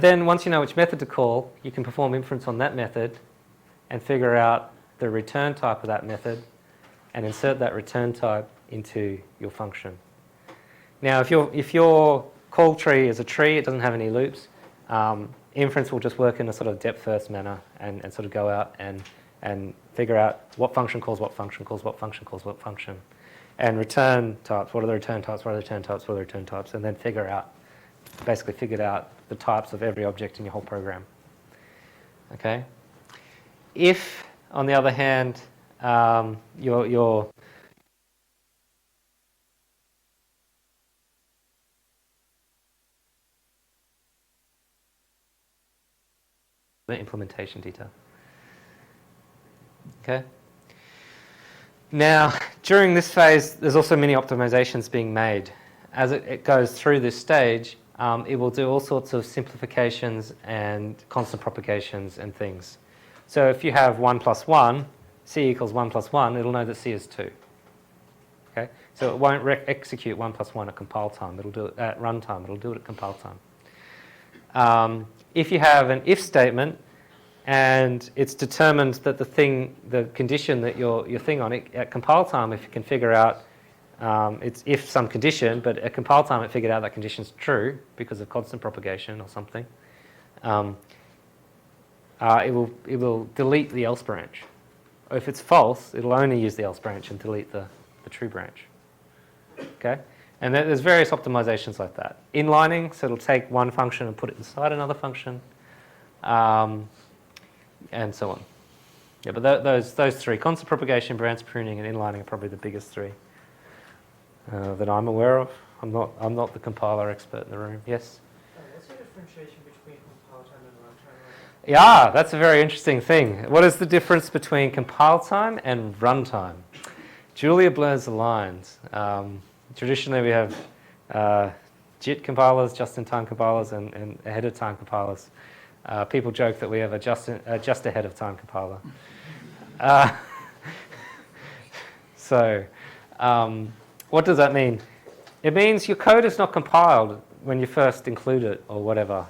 then once you know which method to call, you can perform inference on that method and figure out the return type of that method and insert that return type into your function. Now, if your call tree is a tree, it doesn't have any loops, inference will just work in a sort of depth-first manner and sort of go out and figure out what function calls what function, calls what function, calls what function, and return types, what are the return types, what are the return types, what are the return types, and then basically figured out the types of every object in your whole program. Okay? If, on the other hand, your the implementation detail. Okay? Now, during this phase, there's also many optimizations being made. As it goes through this stage, it will do all sorts of simplifications and constant propagations and things. So if you have 1 plus 1, c equals 1 plus 1, it'll know that c is 2. Okay? So it won't execute 1 plus 1 at compile time. It'll do it at runtime. It'll do it at compile time. If you have an if statement and it's determined that the condition that your thing on it at compile time, if you can figure out it's if some condition, but at compile time it figured out that condition's true because of constant propagation or something, it will delete the else branch. Or if it's false, it'll only use the else branch and delete the true branch. Okay? And there's various optimizations like that. Inlining, so it'll take one function and put it inside another function, and so on. Yeah, but those three, constant propagation, branch pruning, and inlining are probably the biggest three that I'm aware of. I'm not the compiler expert in the room. Yes? What's the differentiation between compile time and runtime? Yeah, that's a very interesting thing. What is the difference between compile time and runtime? Julia blurs the lines. Traditionally, we have JIT compilers, just-in-time compilers, and ahead-of-time compilers. People joke that we have a just-ahead-of-time compiler. What does that mean? It means your code is not compiled when you first include it or whatever.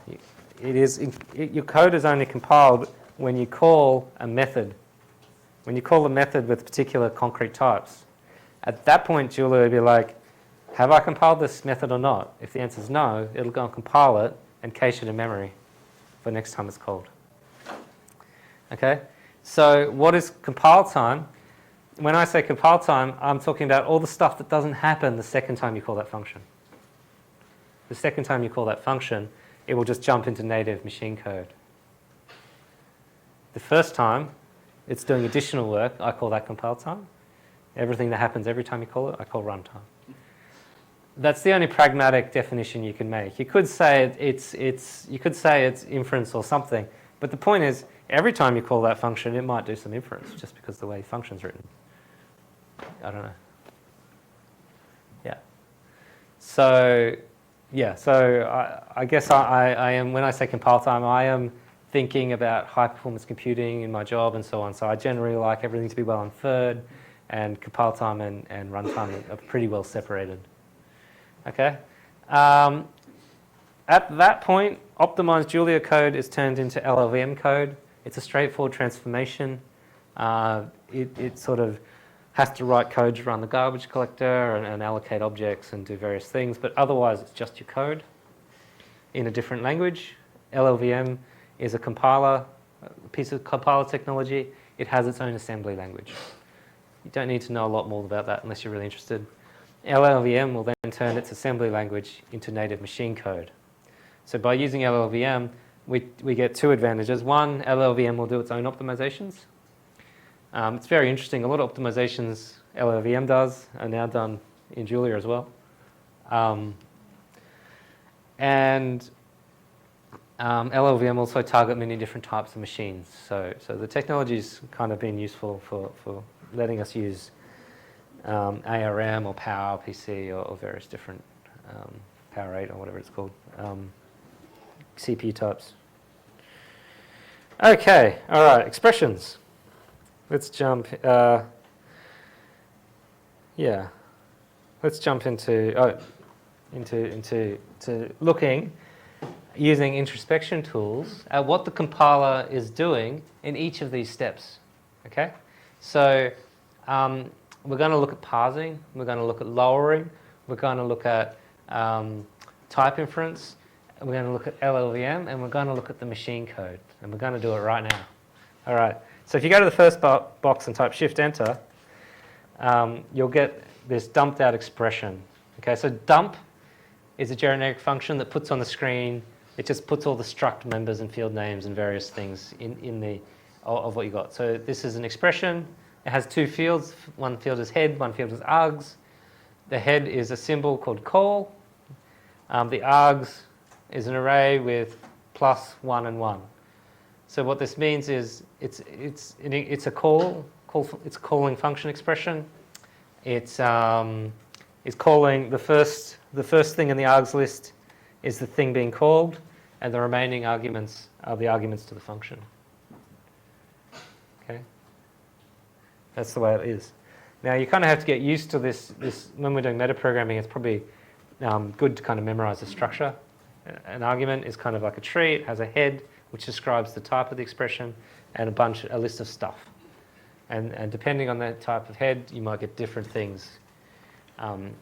Your code is only compiled when you call a method. When you call a method with particular concrete types. At that point, Julia will be like, have I compiled this method or not? If the answer is no, it'll go and compile it and cache it in memory for next time it's called. Okay? So what is compile time? When I say compile time, I'm talking about all the stuff that doesn't happen the second time you call that function. The second time you call that function, it will just jump into native machine code. The first time, it's doing additional work. I call that compile time. Everything that happens every time you call it, I call runtime. That's the only pragmatic definition you can make. You could say it's inference or something, but the point is, every time you call that function, it might do some inference just because of the way the function's written. I don't know. Yeah. So I guess I am, when I say compile time, I am thinking about high performance computing in my job and so on. So I generally like everything to be well inferred, and compile time and runtime are pretty well separated. Okay. At that point, optimized Julia code is turned into LLVM code. It's a straightforward transformation. It sort of has to write code to run the garbage collector and allocate objects and do various things, but otherwise it's just your code in a different language. LLVM is a compiler, a piece of compiler technology. It has its own assembly language. You don't need to know a lot more about that unless you're really interested. LLVM will then turn its assembly language into native machine code. So by using LLVM, we get two advantages. One, LLVM will do its own optimizations. It's very interesting. A lot of optimizations LLVM does are now done in Julia as well. LLVM also target many different types of machines. So the technology's kind of been useful for letting us use ARM or PowerPC or various different Power 8 or whatever it's called, CPU types. Okay, all right, expressions. Let's jump. Let's jump into looking using introspection tools at what the compiler is doing in each of these steps. Okay, so we're going to look at parsing. We're going to look at lowering. We're going to look at type inference. We're going to look at LLVM, and we're going to look at the machine code. And we're going to do it right now. All right. So if you go to the first box and type Shift-Enter, you'll get this dumped out expression. Okay, so dump is a generic function that puts on the screen. It just puts all the struct members and field names and various things of what you got. So this is an expression. It has two fields. One field is head, one field is args. The head is a symbol called call. The args is an array with plus 1 and 1. So what this means is it's a calling function expression. It's calling the first thing in the args list is the thing being called, and the remaining arguments are the arguments to the function. Okay, that's the way it is. Now you kind of have to get used to this when we're doing metaprogramming. It's probably good to kind of memorize the structure. An argument is kind of like a tree. It has a head, which describes the type of the expression, and a list of stuff. And depending on that type of head, you might get different things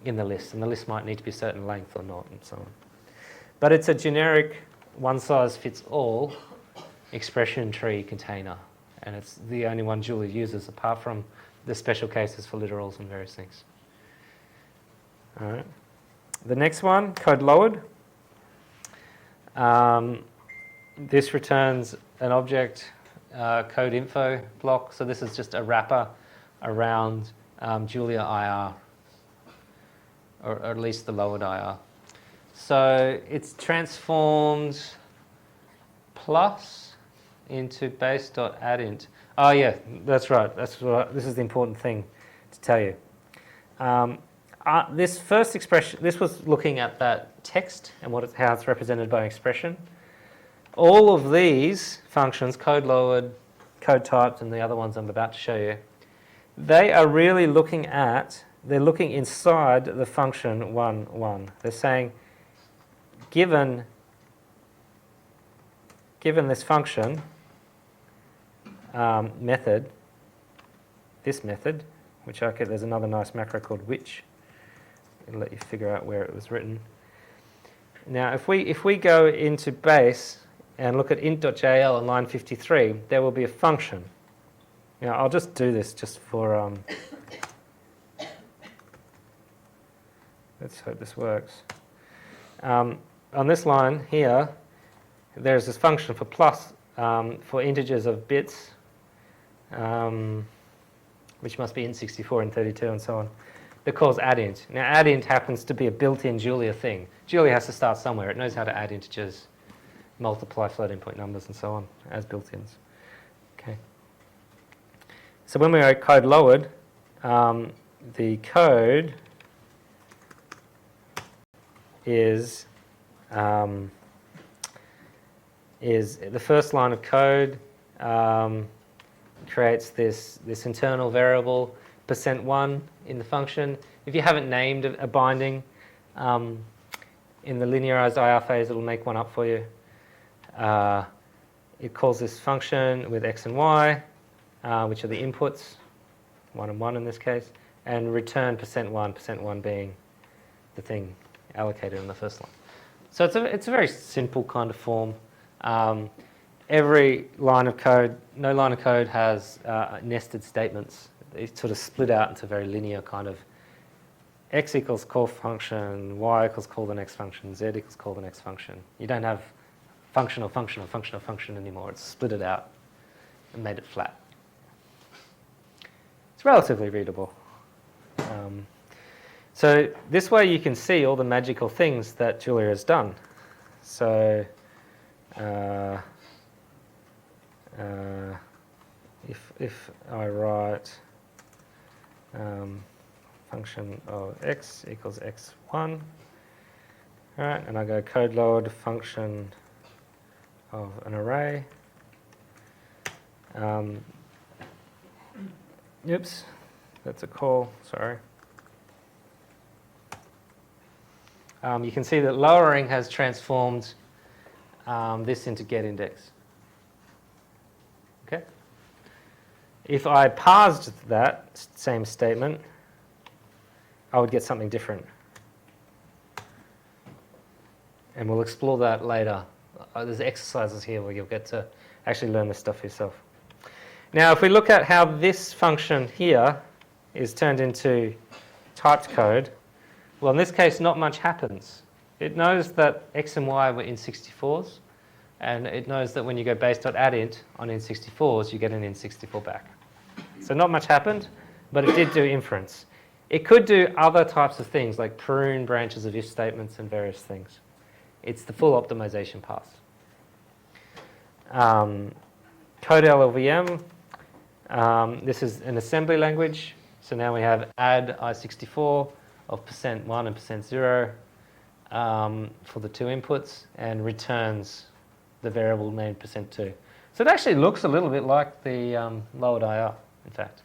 in the list. And the list might need to be a certain length or not, and so on. But it's a generic one-size-fits-all expression tree container. And it's the only one Julia uses, apart from the special cases for literals and various things. All right. The next one, CodeLoad. This returns an object code info block. So this is just a wrapper around Julia IR, or at least the lowered IR. So it's transformed plus into base.addInt. Oh yeah, that's right. This is the important thing to tell you. This first expression, this was looking at that text and how it's represented by expression. All of these functions, CodeLoad, CodeTyped, and the other ones I'm about to show you, they are really looking inside the function 1, 1. They're saying, given this function method, this method, which there's another nice macro called which. It'll let you figure out where it was written. Now, if we go into base and look at int.jl on line 53, there will be a function. Now, I'll just do this just for. Let's hope this works. On this line here, there's this function for plus for integers of bits, which must be int64 and 32 and so on. That calls addInt. Now, addInt happens to be a built-in Julia thing. Julia has to start somewhere. It knows how to add integers, multiply floating point numbers, and so on as built-ins. Okay. So when we write CodeLoad, the code is the first line of code creates this internal variable %1 in the function. If you haven't named a binding in the linearized IR phase, it'll make one up for you. It calls this function with x and y, which are the inputs, 1 and 1 in this case, and return %1 being the thing allocated in the first line. So it's a very simple kind of form. Every line of code, no line of code has nested statements. It's sort of split out into very linear kind of x equals call function, y equals call the next function, z equals call the next function. You don't have function or function or function or function anymore. It's split it out and made it flat. It's relatively readable. So this way you can see all the magical things that Julia has done. So if I write function of x equals x1, right, and I go CodeLoad function of an array. Oops, that's a call, sorry. You can see that lowering has transformed this into getIndex. Okay. If I parsed that same statement, I would get something different. And we'll explore that later. There's exercises here where you'll get to actually learn this stuff yourself. Now, if we look at how this function here is turned into typed code, well, in this case, not much happens. It knows that x and y were int64s, and it knows that when you go base.addInt on int64s, you get an int64 back. So not much happened, but it did do inference. It could do other types of things, like prune branches of if statements and various things. It's the full optimization pass. CodeLLVM, this is an assembly language. So now we have add I64 of %1 and %0 for the two inputs, and returns the variable named %2. So it actually looks a little bit like the lowered IR, in fact.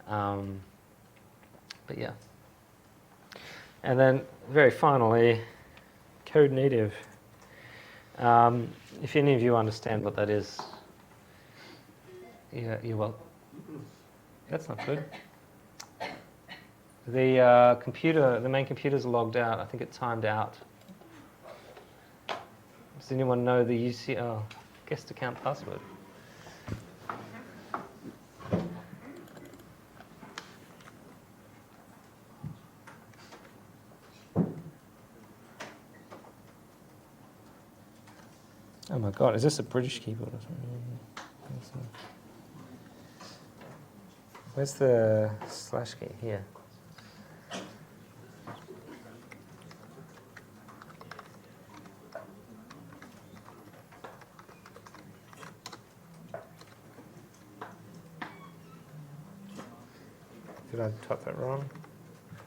But yeah. And then very finally, code native. If any of you understand what that is, yeah, you're welcome. That's not good. The computer, the main computer's logged out. I think it timed out. Does anyone know the UCL guest account password? Oh my God, is this a British keyboard or something? Where's the slash key? Here. Did I type that wrong?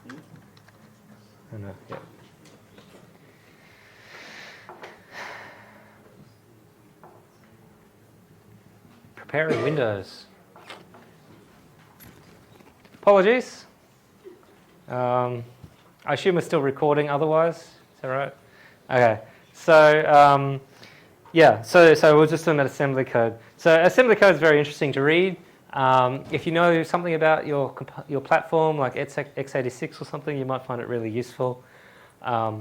Oh no, yeah. Preparing Windows. Apologies. I assume we're still recording otherwise. Is that right? Okay. So, yeah, so we're just talking about assembly code. So assembly code is very interesting to read. If you know something about your platform, like x86 or something, you might find it really useful. I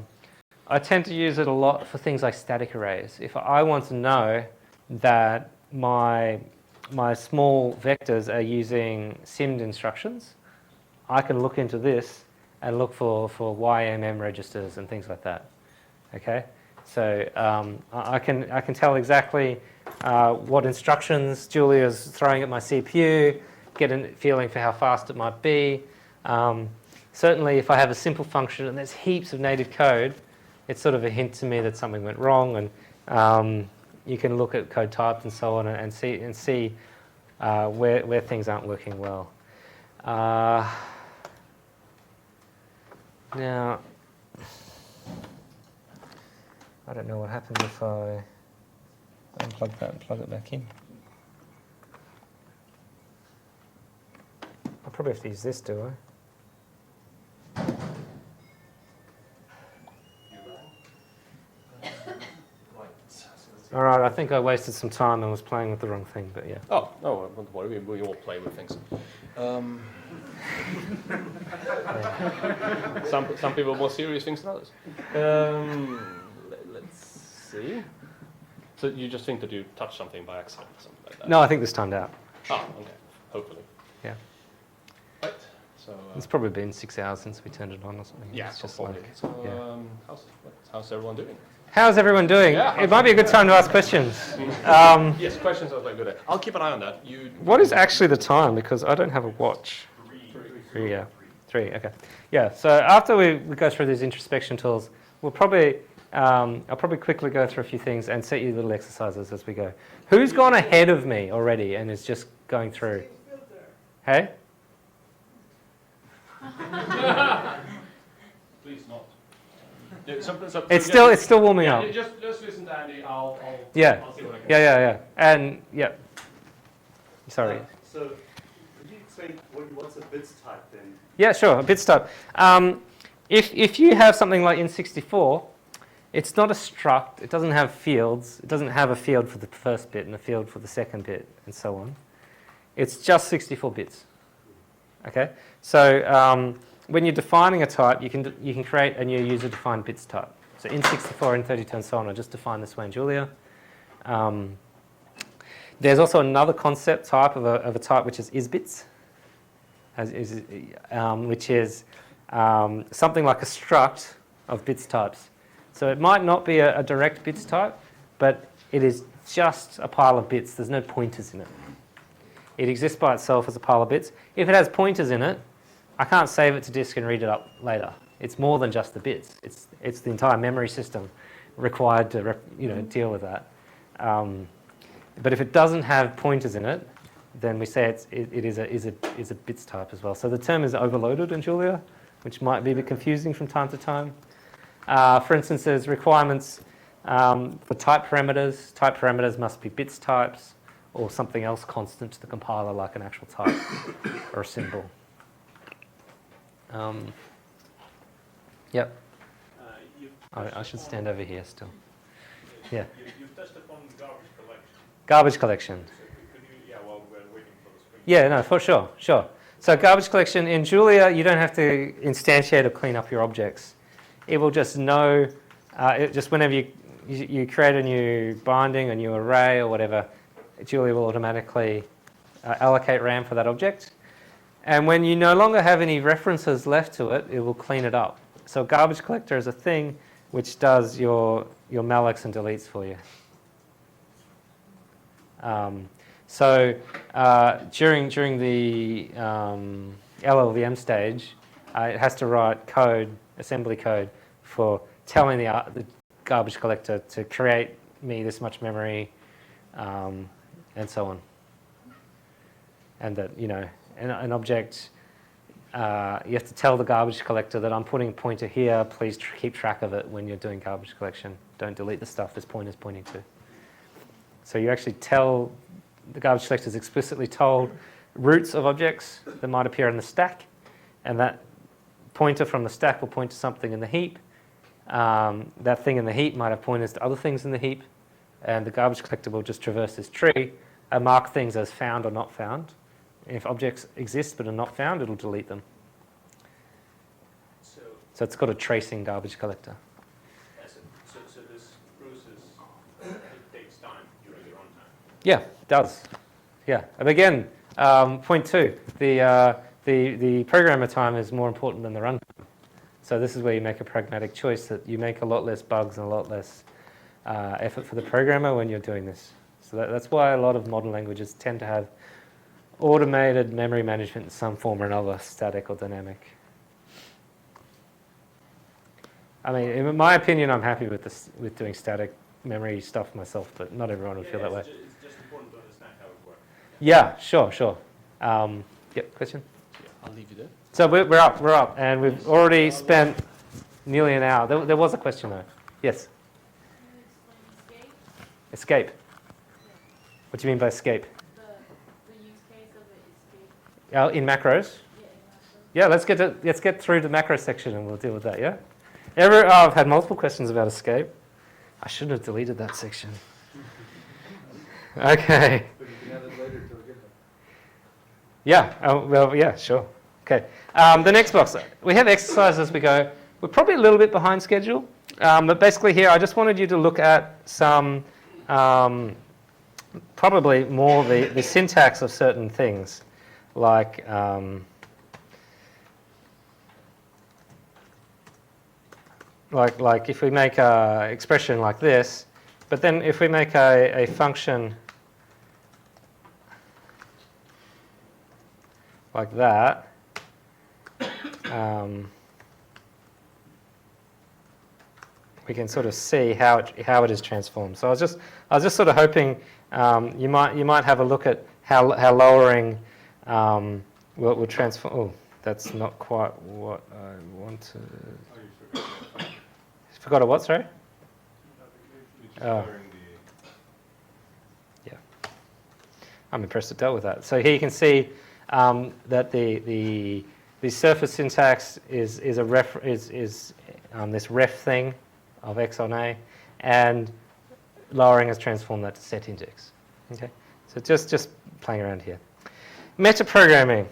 tend to use it a lot for things like static arrays. If I want to know that my small vectors are using simd instructions, I can look into this and look for YMM registers and things like that. Okay, so I can tell exactly what instructions Julia's throwing at my CPU, get a feeling for how fast it might be. Certainly, if I have a simple function and there's heaps of native code, it's sort of a hint to me that something went wrong, and you can look at code types and so on and see where things aren't working well. Now, I don't know what happens if I unplug that and plug it back in. I probably have to use this, do I? All right, I think I wasted some time and was playing with the wrong thing, but yeah. Oh, no, don't worry, we all play with things. Some people more serious things than others. Let's see. So you just think that you touched something by accident or something like that? No, I think this timed out. Ah, okay, hopefully. Yeah. Right, So It's probably been 6 hours since we turned it on or something. yeah, It's just probably. like, So yeah. how's everyone doing? How's everyone doing? Yeah, It might be a good time to ask questions. Yes, questions are like good. I'll keep an eye on that. You. What is actually the time? Because I don't have a watch. 3, yeah. 3, okay. Yeah, so after we go through these introspection tools, we'll probably, I'll probably quickly go through a few things and set you little exercises as we go. Who's gone ahead of me already and is just going through? Hey? Please not. It's still warming up. Just listen to Andy. I'll Yeah. I'll see what I can. Yeah. And, yeah. Sorry. So, could you explain what's a bits type then? Yeah, sure, a bits type. If you have something like in64, it's not a struct, it doesn't have fields, it doesn't have a field for the first bit and a field for the second bit and so on. It's just 64 bits. Okay, so when you're defining a type, you can create a new user-defined bits type. So in 64, in 32, and so on, I just defined this way in Julia. There's also another concept type of a type which is bits, which is something like a struct of bits types. So it might not be a direct bits type, but it is just a pile of bits. There's no pointers in it. It exists by itself as a pile of bits. If it has pointers in it, I can't save it to disk and read it up later. It's more than just the bits. It's the entire memory system required to deal with that. But if it doesn't have pointers in it, then we say it is a bits type as well. So the term is overloaded in Julia, which might be a bit confusing from time to time. For instance, there's requirements for type parameters. Type parameters must be bits types or something else constant to the compiler, like an actual type or a symbol. Yep. I should stand over here still. Yeah. You've touched upon garbage collection. Garbage collection. So could you, while we're waiting for the screen. Yeah, no, for sure. So garbage collection in Julia, you don't have to instantiate or clean up your objects. It will just know, just whenever you create a new binding, a new array or whatever, Julia will automatically allocate RAM for that object. And when you no longer have any references left to it, it will clean it up. So garbage collector is a thing which does your mallocs and deletes for you. During the LLVM stage, it has to write code, assembly code, for telling the garbage collector to create me this much memory, and so on. And that, an object, you have to tell the garbage collector that I'm putting a pointer here, please keep track of it when you're doing garbage collection. Don't delete the stuff this pointer is pointing to. So you actually tell, the garbage collector is explicitly told roots of objects that might appear in the stack, and that pointer from the stack will point to something in the heap. That thing in the heap might have pointers to other things in the heap, and the garbage collector will just traverse this tree and mark things as found or not found. If objects exist but are not found, it'll delete them. So it's got a tracing garbage collector. So this process, it takes time during your runtime. Yeah, it does. Yeah, and again, point 2, the programmer time is more important than the runtime. So this is where you make a pragmatic choice, that you make a lot less bugs and a lot less effort for the programmer when you're doing this. So that's why a lot of modern languages tend to have automated memory management in some form or another, static or dynamic. I mean, in my opinion, I'm happy with doing static memory stuff myself, but not everyone would feel that way. It's just important to understand how it works. Yeah, sure. Yep, question? I'll leave you there. So we're up, and we've already spent nearly an hour. There was a question though. Yes? Can you explain Escape. What do you mean by escape? the use case of the escape? In macros? Yeah, in Yeah, let's get through the macro section and we'll deal with that, yeah? I've had multiple questions about escape. I shouldn't have deleted that section. Okay. But you can add it later to a GitHub. Yeah, yeah, sure. Okay. The next box, we have exercises as we go. We're probably a little bit behind schedule, but basically here I just wanted you to look at some, probably more the syntax of certain things, like like if we make an expression like this, but then if we make a function like that, we can sort of see how it is transformed. So I was just sort of hoping you might have a look at how lowering will transform. Oh, that's not quite what I wanted. Oh, you forgot. Forgot a what? Sorry. You're just Oh. lowering the. I'm impressed it dealt with that. So here you can see that the surface syntax is this ref thing of x on a, and lowering has transformed that to set into x. Okay, so just playing around here. Metaprogramming.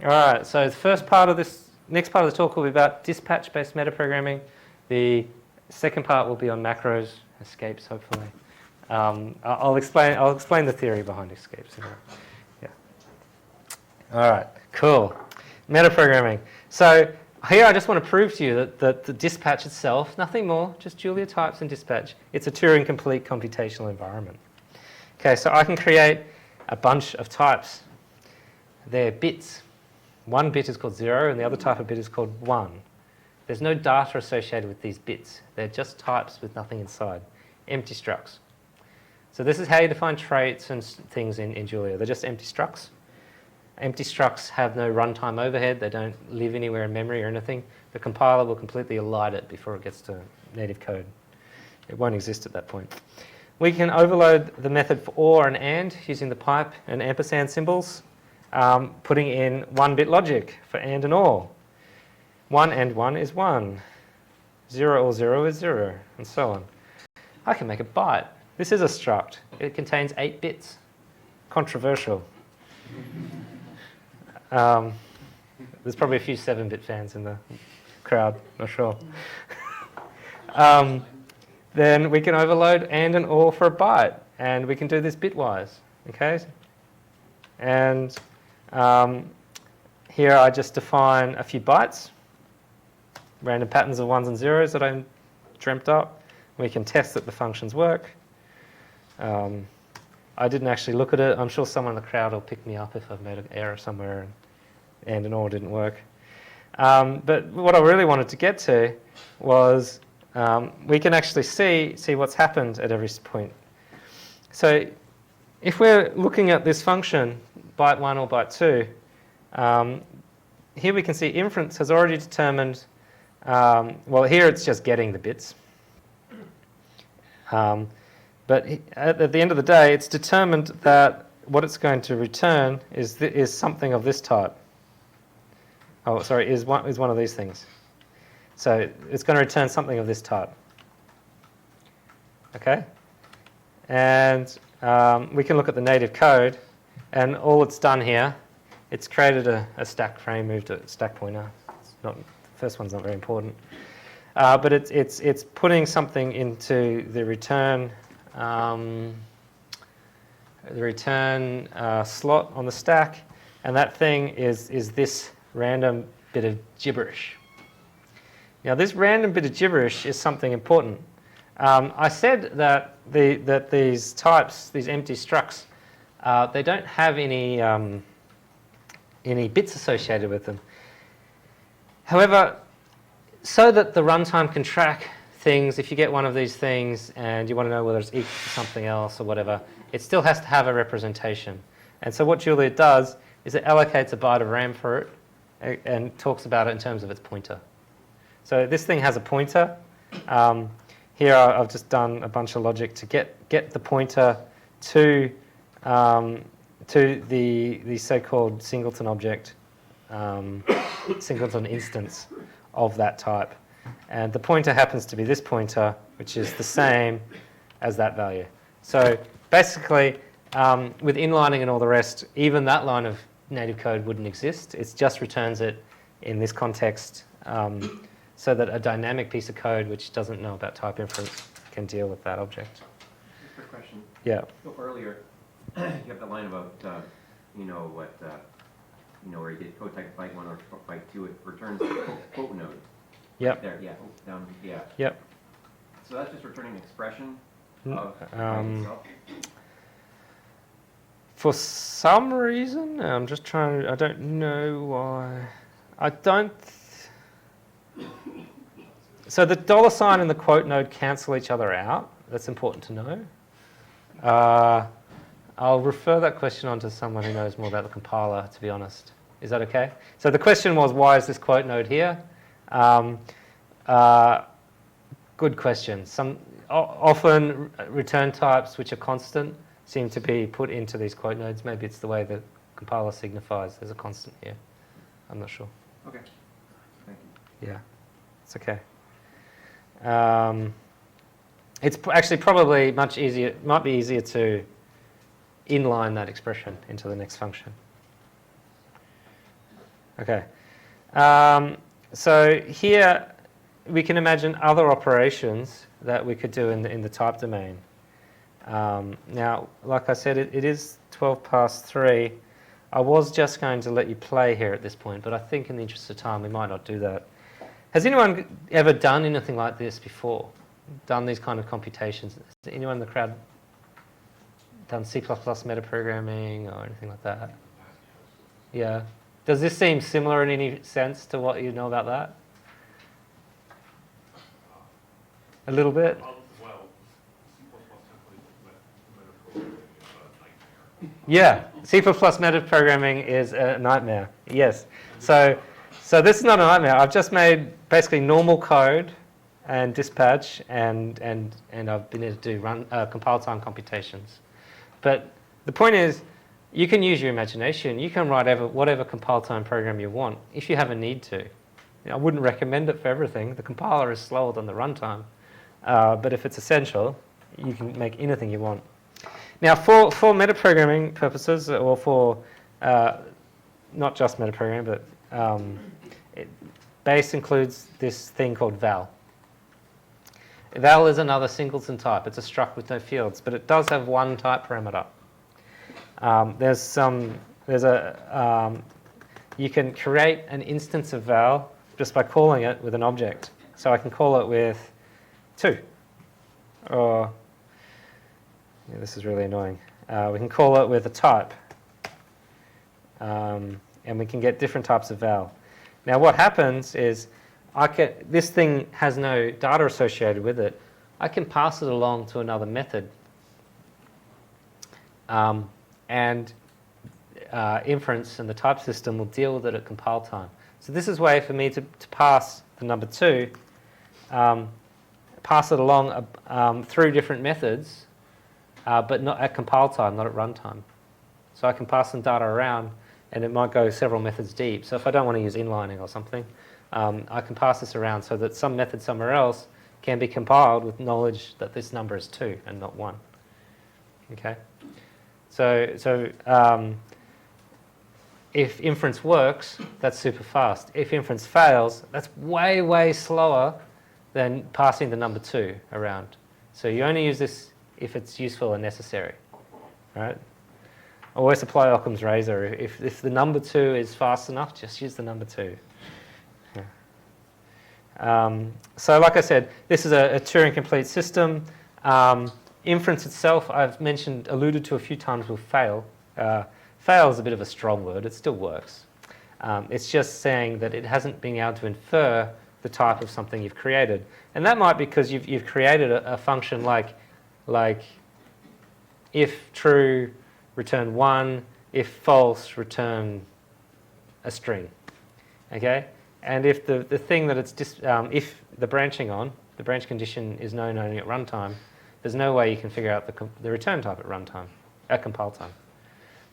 All right. So the next part of the talk will be about dispatch-based metaprogramming. The second part will be on macros, escapes, hopefully. I'll explain the theory behind escapes. Yeah. All right. Cool. Metaprogramming. So here I just want to prove to you that the dispatch itself, nothing more, just Julia types and dispatch. It's a Turing-complete computational environment. Okay, so I can create a bunch of types. They're bits. One bit is called 0 and the other type of bit is called 1. There's no data associated with these bits. They're just types with nothing inside. Empty structs. So this is how you define traits and things in Julia. They're just empty structs. Empty structs have no runtime overhead. They don't live anywhere in memory or anything. The compiler will completely elide it before it gets to native code. It won't exist at that point. We can overload the method for OR and AND using the pipe and ampersand symbols, putting in 1-bit logic for AND and OR. 1 and 1 is 1. 0 or 0 is 0, and so on. I can make a byte. This is a struct. It contains 8 bits. Controversial. There's probably a few 7-bit fans in the crowd, not sure. Then we can overload AND and OR for a byte, and we can do this bitwise. Okay, and here I just define a few bytes, random patterns of 1s and 0s that I dreamt up. We can test that the functions work. I didn't actually look at it. I'm sure someone in the crowd will pick me up if I've made an error somewhere and an OR didn't work. But what I really wanted to get to was we can actually see what's happened at every point. So if we're looking at this function, byte 1 or byte 2, here we can see Inference has already determined, well, here it's just getting the bits. But at the end of the day, it's determined that what it's going to return is something of this type. Oh, sorry, is one of these things. So it's going to return something of this type. Okay? And we can look at the native code, and all it's done here, it's created a stack frame, moved a stack pointer. The first one's not very important. But it's putting something into the return slot on the stack, and that thing is this random bit of gibberish. Now, this random bit of gibberish is something important. I said that these types, these empty structs, they don't have any bits associated with them. However, so that the runtime can track things, if you get one of these things and you want to know whether it's equal to something else or whatever, it still has to have a representation. And so what Julia does is it allocates a byte of RAM for it and talks about it in terms of its pointer. So this thing has a pointer. Here I've just done a bunch of logic to get the pointer to the so-called singleton object, singleton instance of that type. And the pointer happens to be this pointer, which is the same as that value. So basically, with inlining and all the rest, even that line of native code wouldn't exist. It just returns it in this context so that a dynamic piece of code which doesn't know about type inference can deal with that object. Just a quick question. Yeah. So earlier, you have the line about, where you get code type byte 1 or byte 2, it returns the quote node. Yep. There, yeah, oh, down, yeah. Yep. So that's just returning an expression Mm, of itself? For some reason, I'm just trying to, I don't know why. I don't. So the $ and the quote node cancel each other out. That's important to know. I'll refer that question on to someone who knows more about the compiler, to be honest. Is that okay? So the question was, why is this quote node here? Good question. Often return types which are constant seem to be put into these quote nodes. Maybe it's the way the compiler signifies there's a constant here. I'm not sure. Okay. Thank you. Yeah, it's okay. It's actually probably much easier, might be easier to inline that expression into the next function. Okay. So here we can imagine other operations that we could do in the type domain. Now, like I said, it is 12 past 3. I was just going to let you play here at this point, but I think in the interest of time we might not do that. Has anyone ever done anything like this before? Done these kind of computations? Has anyone in the crowd done C++ metaprogramming or anything like that? Yeah. Does this seem similar in any sense to what you know about that? A little bit? Yeah, C++ metaprogramming is a nightmare. Yes. So this is not a nightmare. I've just made basically normal code and dispatch, and I've been able to do compile time computations. But the point is, you can use your imagination. You can write whatever compile time program you want if you have a need to. I wouldn't recommend it for everything. The compiler is slower than the runtime. But if it's essential, you can make anything you want. Now, for metaprogramming purposes, or for not just metaprogramming, but base includes this thing called val. Val is another singleton type. It's a struct with no fields, but it does have one type parameter. You can create an instance of val just by calling it with an object. So I can call it with 2, or yeah, this is really annoying. We can call it with a type, and we can get different types of val. Now what happens is, this thing has no data associated with it. I can pass it along to another method, and Inference and the type system will deal with it at compile time. So this is a way for me to pass the number 2, pass it along through different methods, but not at compile time, not at runtime. So I can pass some data around, and it might go several methods deep. So if I don't want to use inlining or something, I can pass this around so that some method somewhere else can be compiled with knowledge that this number is 2 and not 1. Okay? So if inference works, that's super fast. If inference fails, that's way, way slower than passing the number 2 around. So you only use this if it's useful and necessary, right? Always apply Occam's razor. If the number 2 is fast enough, just use the number 2. Yeah. So like I said, this is a Turing-complete system. Inference itself, I've alluded to a few times, will fail. Fail is a bit of a strong word. It still works. It's just saying that it hasn't been able to infer the type of something you've created. And that might be because you've created a function like if true, return 1, if false, return a string. Okay? And if the thing that it's if the branch condition is known only at runtime, there's no way you can figure out the return type at runtime, at compile time.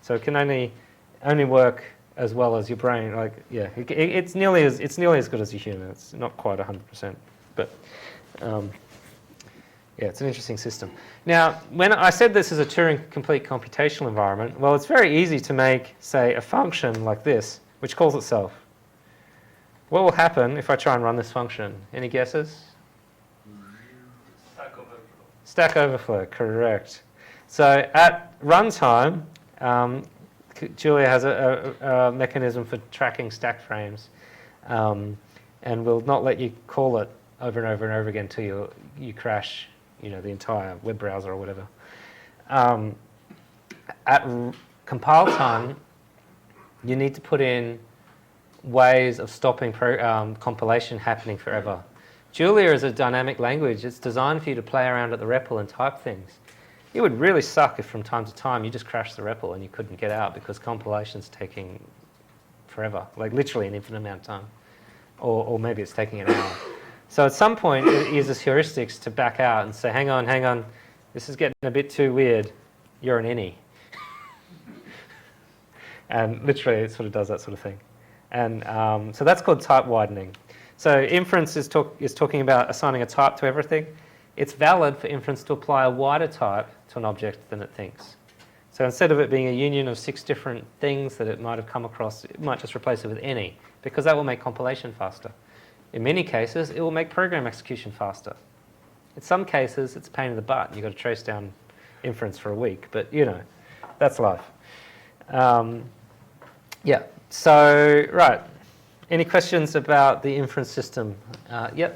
So it can only work as well as your brain. Like, yeah, it's nearly as good as your human. It's not quite 100%, but yeah, it's an interesting system. Now, when I said this is a Turing-complete computational environment, well, it's very easy to make, say, a function like this, which calls itself. What will happen if I try and run this function? Any guesses? Stack Overflow. Stack Overflow, correct. So at runtime, Julia has a mechanism for tracking stack frames. and will not let you call it over and over and over again until you crash, the entire web browser or whatever. At compile time, you need to put in ways of stopping compilation happening forever. Julia is a dynamic language. It's designed for you to play around at the REPL and type things. It would really suck if from time to time you just crashed the REPL and you couldn't get out because compilation's taking forever, like literally an infinite amount of time. Or maybe it's taking an hour. So at some point, it uses heuristics to back out and say, hang on, this is getting a bit too weird. You're an any. And literally, it sort of does that sort of thing. And so that's called type widening. So inference is talking about assigning a type to everything. It's valid for inference to apply a wider type to an object than it thinks. So instead of it being a union of 6 different things that it might have come across, it might just replace it with any, because that will make compilation faster. In many cases, it will make program execution faster. In some cases, it's a pain in the butt. You've got to trace down inference for a week, but that's life. Yeah, so, right. Any questions about the inference system? Yep. Does Julia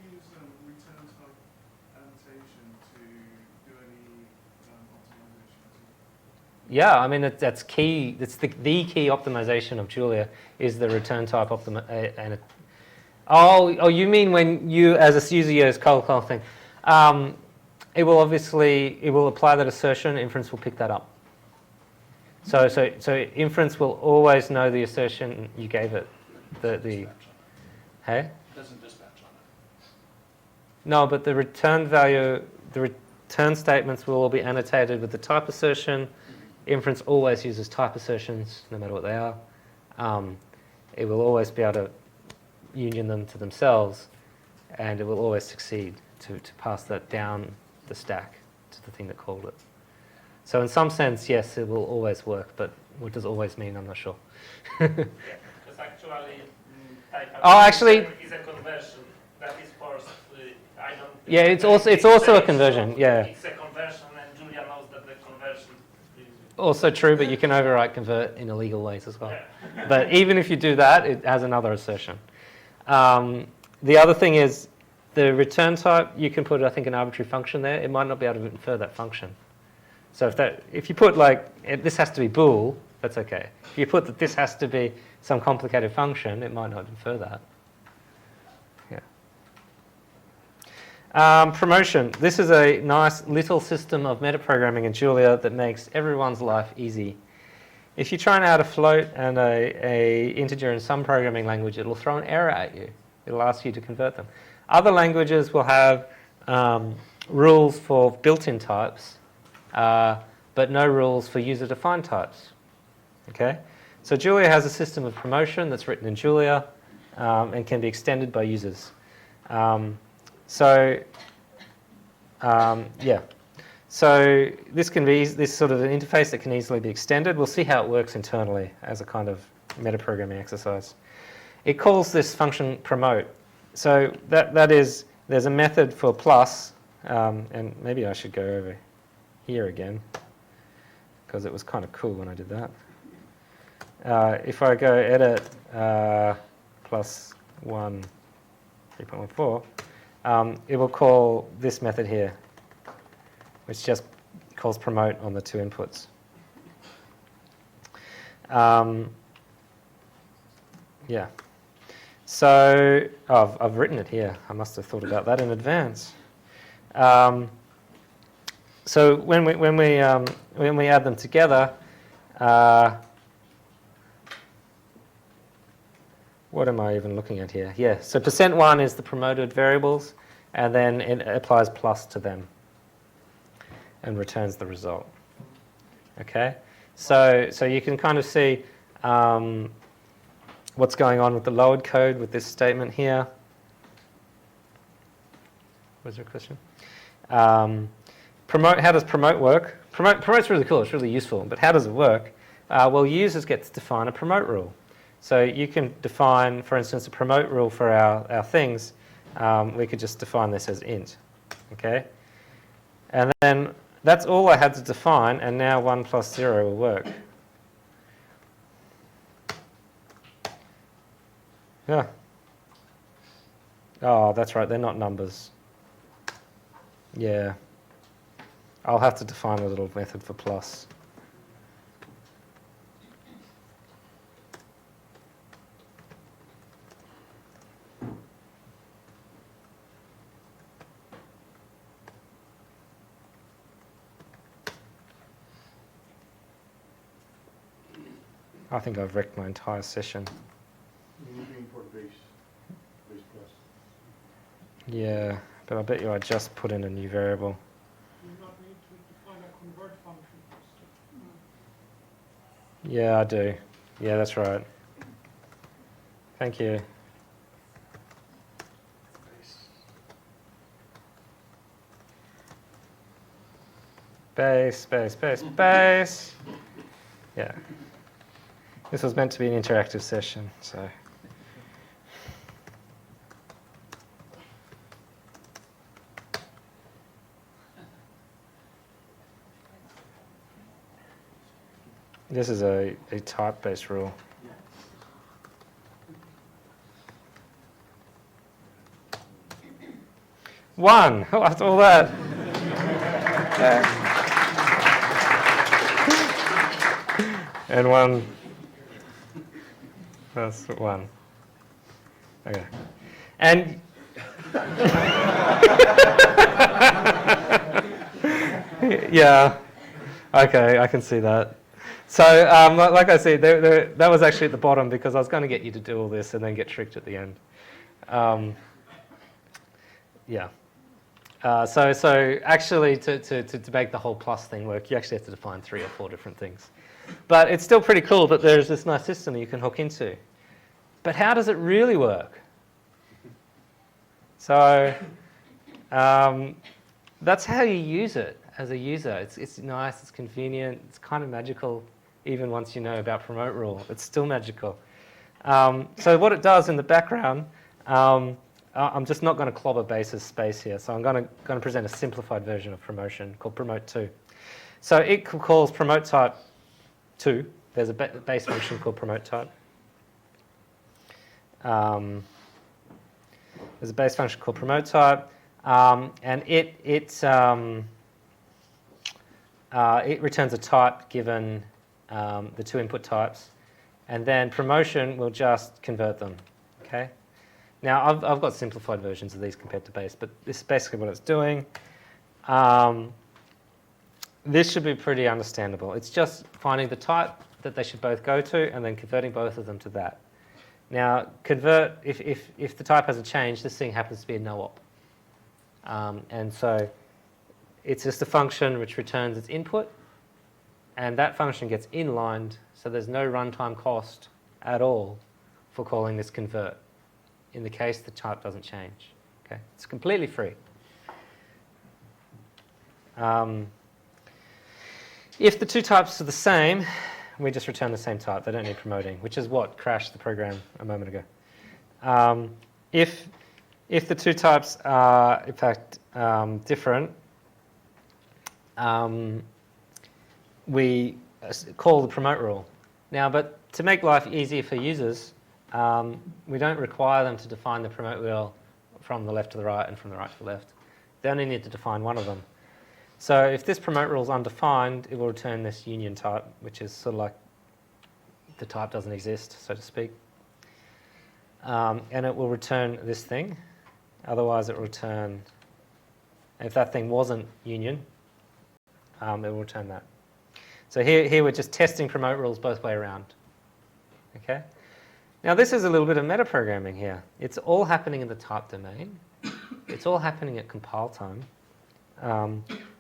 use return type annotation to do any optimization? Yeah, I mean, that's key. That's the key optimization of Julia is the return type optimization. Oh, you mean when you, as a user, use call thing. It will apply that assertion. Inference will pick that up. So inference will always know the assertion you gave it. Hey? It doesn't dispatch on it. No, but the return value, the return statements will all be annotated with the type assertion. Inference always uses type assertions, no matter what they are. It will always be able to union them to themselves, and it will always succeed to pass that down the stack to the thing that called it. So in some sense, yes, it will always work, but what does always mean, I'm not sure. Because actually, type actually, is a conversion that is forced. I don't. Yeah, it's also a conversion. Yeah. It's a conversion, and Julia knows that the conversion is Also true, but you can overwrite convert in illegal ways as well. Yeah. But even if you do that, it has another assertion. The other thing is the return type. You can put, I think, an arbitrary function there. It might not be able to infer that function. So if you put this has to be bool, that's okay. If you put that this has to be some complicated function, it might not infer that. Yeah. Promotion. This is a nice little system of metaprogramming in Julia that makes everyone's life easy. If you try and add a float and a integer in some programming language, it'll throw an error at you. It'll ask you to convert them. Other languages will have rules for built-in types, but no rules for user-defined types. Okay? So Julia has a system of promotion that's written in Julia and can be extended by users. Yeah. So this can be this sort of an interface that can easily be extended. We'll see how it works internally as a kind of metaprogramming exercise. It calls this function promote. So that is, there's a method for plus, and maybe I should go over here again, because it was kind of cool when I did that. If I go edit plus 1, 3.14, it will call this method here, which just calls promote on the 2 inputs. Yeah. So I've written it here. I must have thought about that in advance. So when we add them together, what am I even looking at here? Yeah. So %1 is the promoted variables, and then it applies plus to them and returns the result. Okay. So you can kind of see what's going on with the load code with this statement here. Was there a question? Promote. How does promote work? Promote's really cool. It's really useful. But how does it work? Well, users get to define a promote rule. So you can define, for instance, a promote rule for our things. We could just define this as int. Okay. And then that's all I had to define, and now 1 plus 0 will work. Yeah. Oh, that's right, they're not numbers. Yeah. I'll have to define a little method for plus. I think I've wrecked my entire session. You're looking for base plus. Yeah, but I bet you I just put in a new variable. Do you not need to define a convert function first? Yeah, I do. Yeah, that's right. Thank you. Base, base, base, base. Yeah. This was meant to be an interactive session, so. This is a type-based rule. One. After all that. And one. That's one. Okay. And yeah. Okay, I can see that. So, like I said, that was actually at the bottom because I was going to get you to do all this and then get tricked at the end. Yeah. So actually, to make the whole plus thing work, you actually have to define 3 or 4 different things. But it's still pretty cool that there's this nice system that you can hook into. But how does it really work? So that's how you use it as a user. It's nice, it's convenient, it's kind of magical. Even once you know about promote rule, it's still magical. So what it does in the background, I'm just not going to clobber base's space here. So I'm going to present a simplified version of promotion called promote2. So it calls promote type 2. There's a base function called promote type. There's a base function called promote type, and it returns a type given the 2 input types, and then promotion will just convert them. Okay. Now I've got simplified versions of these compared to base, but this is basically what it's doing. This should be pretty understandable. It's just finding the type that they should both go to, and then converting both of them to that. Now, convert, if the type hasn't changed, this thing happens to be a no-op. And so it's just a function which returns its input, and that function gets inlined, so there's no runtime cost at all for calling this convert, in the case the type doesn't change. Okay? It's completely free. If the 2 types are the same, we just return the same type. They don't need promoting, which is what crashed the program a moment ago. If the 2 types are, in fact, different, we call the promote rule. Now, but to make life easier for users, we don't require them to define the promote rule from the left to the right and from the right to the left. They only need to define one of them. So if this promote rule is undefined, it will return this union type, which is sort of like the type doesn't exist, so to speak. And it will return this thing. Otherwise, it will return, if that thing wasn't union, it will return that. So here we're just testing promote rules both way around. Okay. Now this is a little bit of metaprogramming here. It's all happening in the type domain. It's all happening at compile time.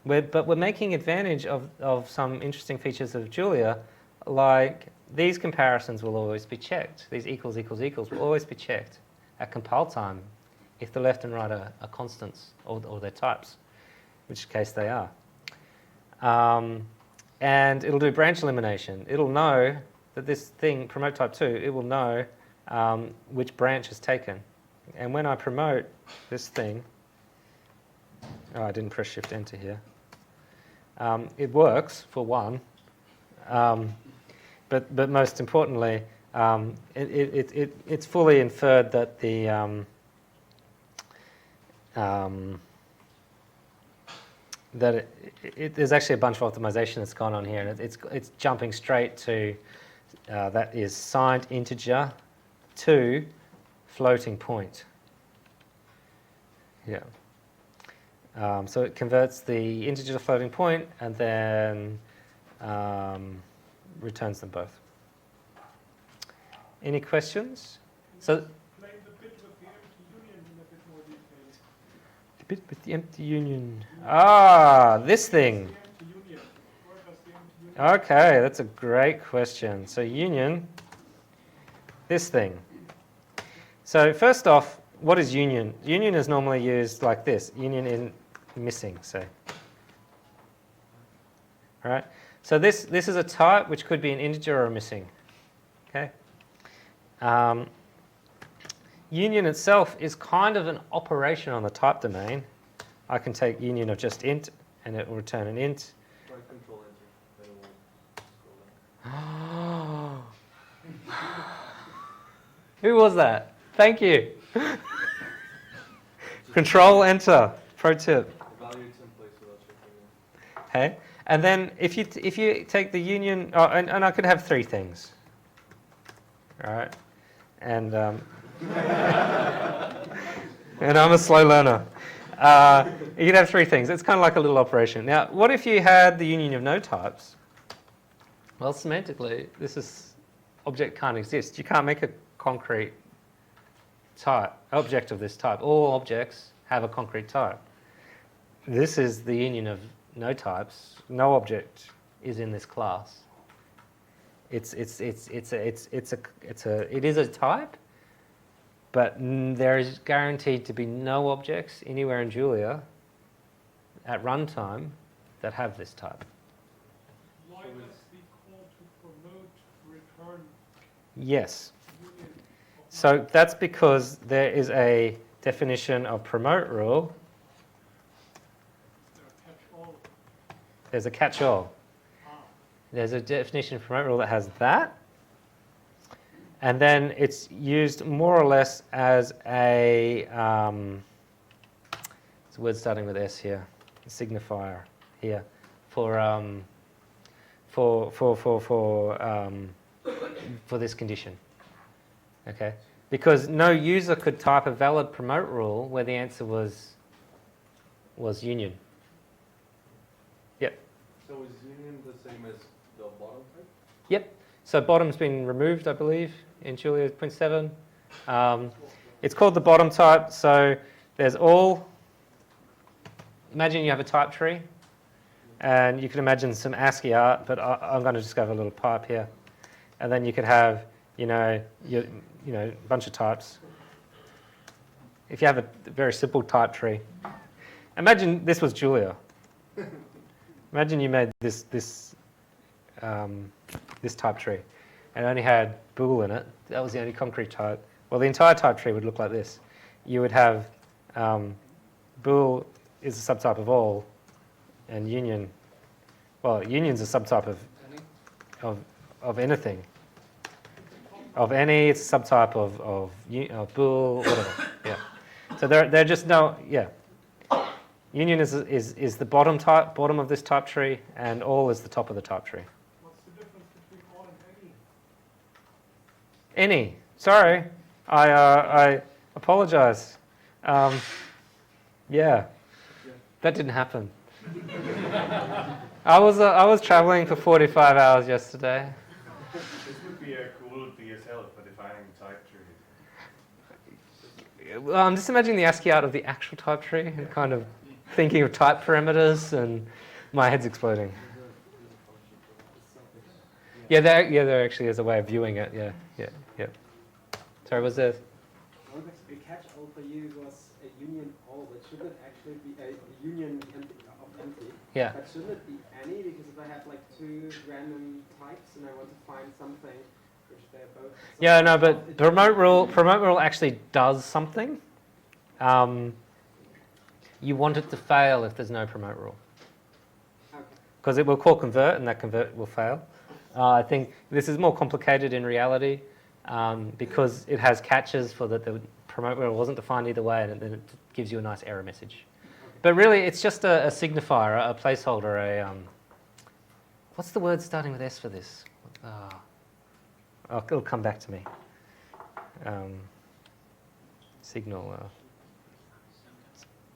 But we're making advantage of some interesting features of Julia, like these comparisons will always be checked. These equals will always be checked at compile time if the left and right are constants or they're types, which case they are. And it'll do branch elimination. It'll know that this thing, promote type 2, it will know which branch is taken. And when I promote this thing, oh, I didn't press Shift Enter here. It works for one, but most importantly, It's fully inferred that there's actually a bunch of optimization that's gone on here, and it's jumping straight to that is signed integer to floating point. Yeah. So it converts the integer to floating point and then returns them both. Any questions? So Explain the bit with the empty union in a bit more detail. the bit with the empty union. Ah, this thing. The empty union. Where does the empty union? Okay, that's a great question. So union, this thing. So first off, what is union? Union is normally used like this. Union in missing, say. All right. So this is a type which could be an integer or a missing. Okay. Union itself is kind of an operation on the type domain. I can take union of just int, and it will return an int. Try control enter. Then we'll scroll down. Who was that? Thank you. Control enter. Pro tip. Evaluate templates without checking it. Hey, and then if you take the union, and I could have three things. All right, and and I'm a slow learner. You could have three things. It's kind of like a little operation. Now, what if you had the union of no types? Well, semantically, object can't exist. You can't make a concrete object of this type. All objects have a concrete type. This is the union of no types. No object is in this class. It is a type, but there is guaranteed to be no objects anywhere in Julia at runtime that have this type. Why does the call to promote return Yes. union of So that's because there is a definition of promote rule. catch-all? There's a catch-all. There's a definition of promote rule that has that. And then it's used more or less as a, it's a word starting with S here, a signifier here, for this condition. Okay, because no user could type a valid promote rule where the answer was union. Yep. So is union the same as the bottom type? Yep. So bottom's been removed, I believe, in Julia 0.7. It's called the bottom type. So there's all. Imagine you have a type tree, and you can imagine some ASCII art, but I'm going to just have a little pipe here, and then you could have, a bunch of types. If you have a very simple type tree, imagine this was Julia. Imagine you made this type tree, and only had bool in it. That was the only concrete type. Well, the entire type tree would look like this. You would have bool is a subtype of all, and union. Well, union's a subtype of anything. Of any, it's a subtype of bool, whatever. Yeah. So they're just no. Yeah. Union is the bottom of this type tree, and all is the top of the type tree. What's the difference between all and any? Any. Sorry, I apologize. Yeah, that didn't happen. I was traveling for 45 hours yesterday. This would be a cool DSL for defining the type tree. Well, I'm just imagining the ASCII art of the actual type tree and kind of thinking of type parameters, and my head's exploding. Yeah, there actually is a way of viewing it. Yeah. Sorry, was there? A catch-all for you was a union all, but shouldn't it actually be a union of empty? Yeah. But shouldn't it be any? Because if I have like two random types and I want to find something which they're both. Yeah, no, but promote rule actually does something. You want it to fail if there's no promote rule. Okay. Because it will call convert, and that convert will fail. I think this is more complicated in reality, because it has catches for that the promote where it wasn't defined either way, and then it gives you a nice error message. But really, it's just a signifier, a placeholder, what's the word starting with S for this? Oh, it'll come back to me. Signal.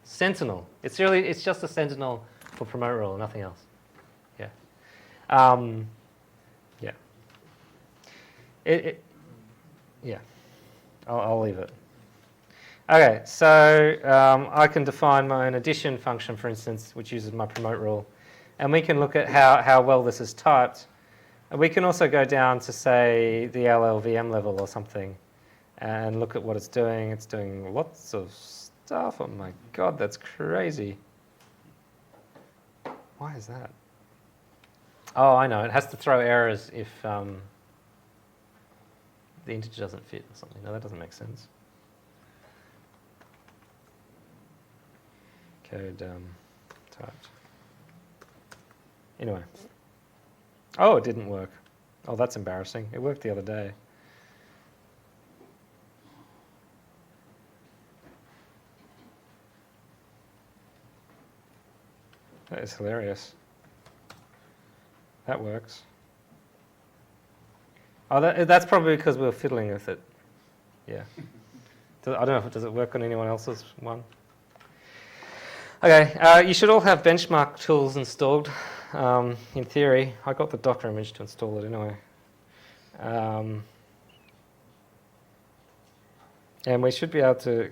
Sentinel. It's just a sentinel for promote rule, nothing else. Yeah. Yeah. Yeah. I'll leave it. Okay, so I can define my own addition function, for instance, which uses my promote rule. And we can look at how well this is typed. And we can also go down to, say, the LLVM level or something and look at what it's doing. It's doing lots of stuff. Oh my God, that's crazy. Why is that? Oh, I know. It has to throw errors if the integer doesn't fit or something. No, that doesn't make sense. Code typed. Anyway. Oh, it didn't work. Oh, that's embarrassing. It worked the other day. That is hilarious. That works. Oh, that's probably because we were fiddling with it. Yeah. I don't know if does it work on anyone else's one. Okay, you should all have benchmark tools installed. In theory, I got the Docker image to install it anyway. And we should be able to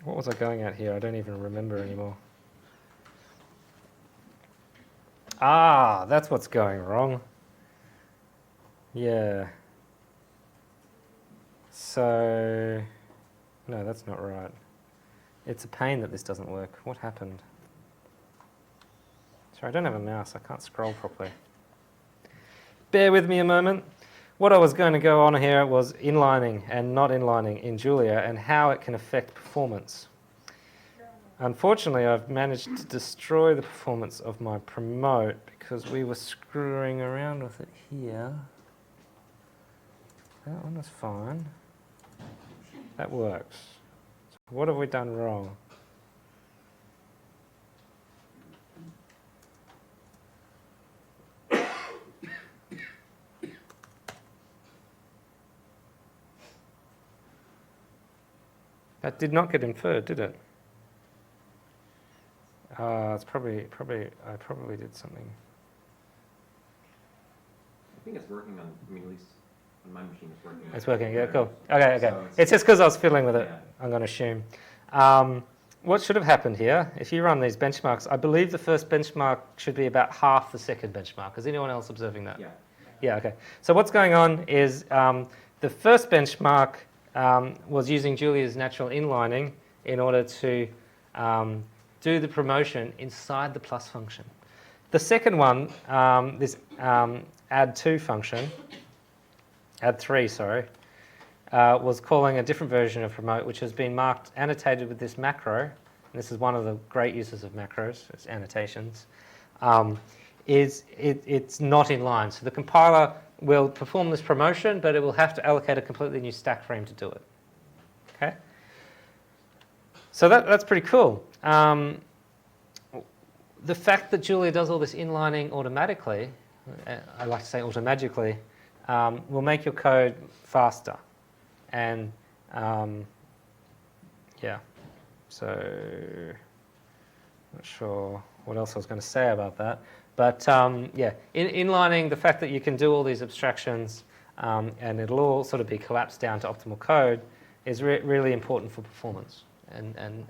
what was I going at here? I don't even remember anymore. Ah, that's what's going wrong. Yeah. So, no, that's not right. It's a pain that this doesn't work. What happened? Sorry, I don't have a mouse. I can't scroll properly. Bear with me a moment. What I was going to go on here was inlining and not inlining in Julia and how it can affect performance. Unfortunately, I've managed to destroy the performance of my promote because we were screwing around with it here. That one was fine. That works. So what have we done wrong? That did not get inferred, did it? It's probably I probably did something. I think it's working on, I mean, at least on my machine it's working. It's working, yeah, cool. Okay. So it's just because I was fiddling with it, yeah. I'm going to assume. What should have happened here, if you run these benchmarks, I believe the first benchmark should be about half the second benchmark. Is anyone else observing that? Yeah. Yeah, okay. So what's going on is the first benchmark was using Julia's natural inlining in order to do the promotion inside the plus function. The second one, this add3 function, was calling a different version of promote, which has been marked, annotated with this macro. And this is one of the great uses of macros, it's annotations. It's not in line. So the compiler will perform this promotion, but it will have to allocate a completely new stack frame to do it. Okay? So that's pretty cool. The fact that Julia does all this inlining automatically, I like to say automagically, will make your code faster. And yeah, so not sure what else I was going to say about that. But yeah, inlining, the fact that you can do all these abstractions and it'll all sort of be collapsed down to optimal code is really important for performance. And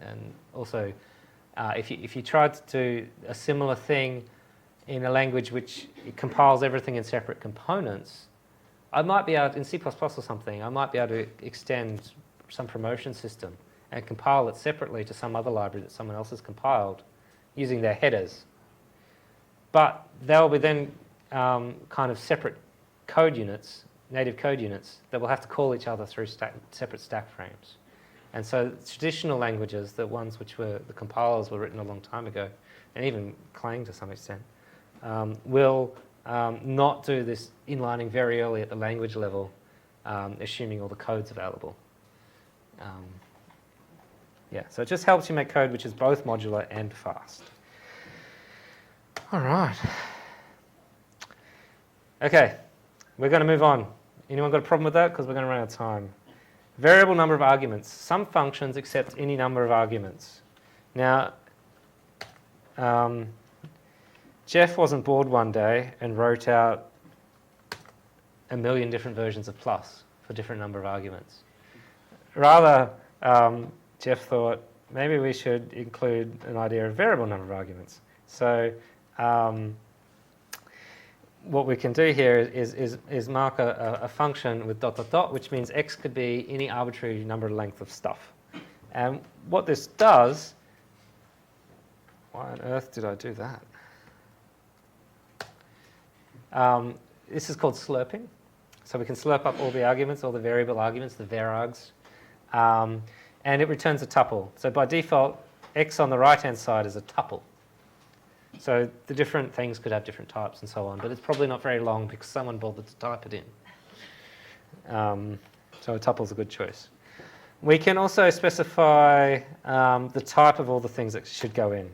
also, if you tried to do a similar thing in a language which compiles everything in separate components, I might be able to, in C++ or something, I might be able to extend some promotion system and compile it separately to some other library that someone else has compiled using their headers. But they'll be then kind of separate code units, native code units, that will have to call each other through separate stack frames. And so traditional languages, the ones which were, the compilers were written a long time ago, and even Clang to some extent, will not do this inlining very early at the language level, assuming all the code's available. Yeah, so it just helps you make code which is both modular and fast. All right. Okay, we're going to move on. Anyone got a problem with that? Because we're going to run out of time. Variable number of arguments. Some functions accept any number of arguments. Now, Jeff wasn't bored one day and wrote out 1 million different versions of plus for different number of arguments. Rather, Jeff thought maybe we should include an idea of variable number of arguments. So what we can do here is mark a function with ... which means x could be any arbitrary number length of stuff. And what this does, why on earth did I do that? This is called slurping. So we can slurp up all the arguments, all the variable arguments, the varargs, and it returns a tuple. So by default, x on the right-hand side is a tuple. So the different things could have different types and so on, but it's probably not very long because someone bothered to type it in. So a tuple is a good choice. We can also specify the type of all the things that should go in.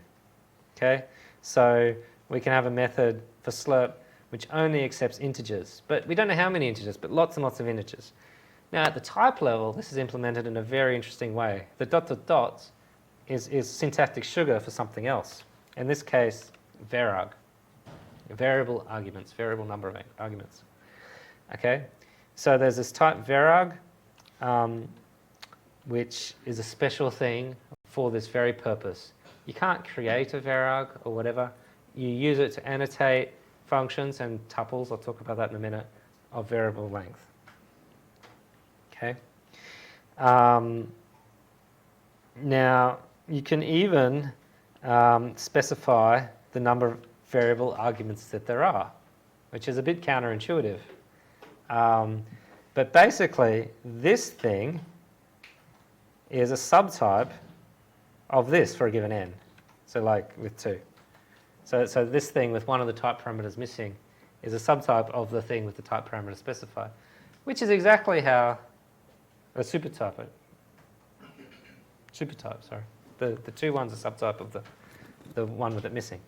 Okay, so we can have a method for slurp which only accepts integers, but we don't know how many integers, but lots and lots of integers. Now at the type level, this is implemented in a very interesting way. The ... is syntactic sugar for something else. In this case, vararg, variable arguments, variable number of arguments. Okay, so there's this type vararg, which is a special thing for this very purpose. You can't create a vararg or whatever. You use it to annotate functions and tuples, I'll talk about that in a minute, of variable length. Okay. Now, you can even specify the number of variable arguments that there are, which is a bit counterintuitive. But basically, this thing is a subtype of this for a given n. So like with 2. So this thing with one of the type parameters missing is a subtype of the thing with the type parameter specified, which is exactly how a supertype, sorry. The 2 ones are subtype of the one with it missing,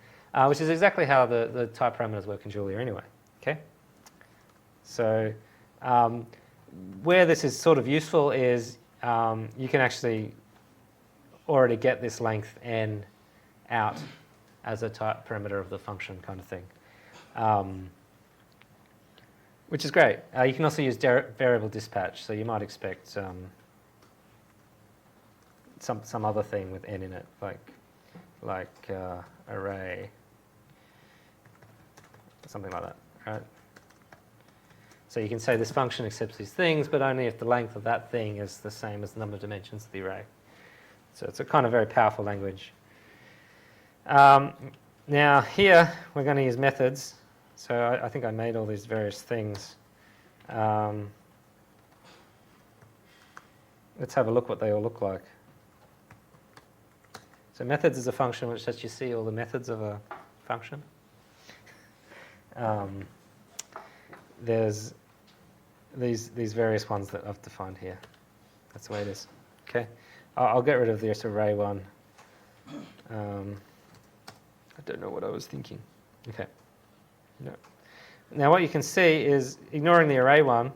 which is exactly how the type parameters work in Julia anyway. Okay. So where this is sort of useful is you can actually already get this length n out as a type parameter of the function kind of thing, which is great. You can also use variable dispatch, so you might expect some other thing with n in it, like array, something like that, right? So you can say this function accepts these things, but only if the length of that thing is the same as the number of dimensions of the array. So it's a kind of very powerful language. Now here we're going to use methods. So I think I made all these various things. Let's have a look what they all look like. So methods is a function which lets you see all the methods of a function. There's these various ones that I've defined here. That's the way it is. Okay, I'll get rid of this array one. I don't know what I was thinking. Okay. No. Now what you can see is, ignoring the array one,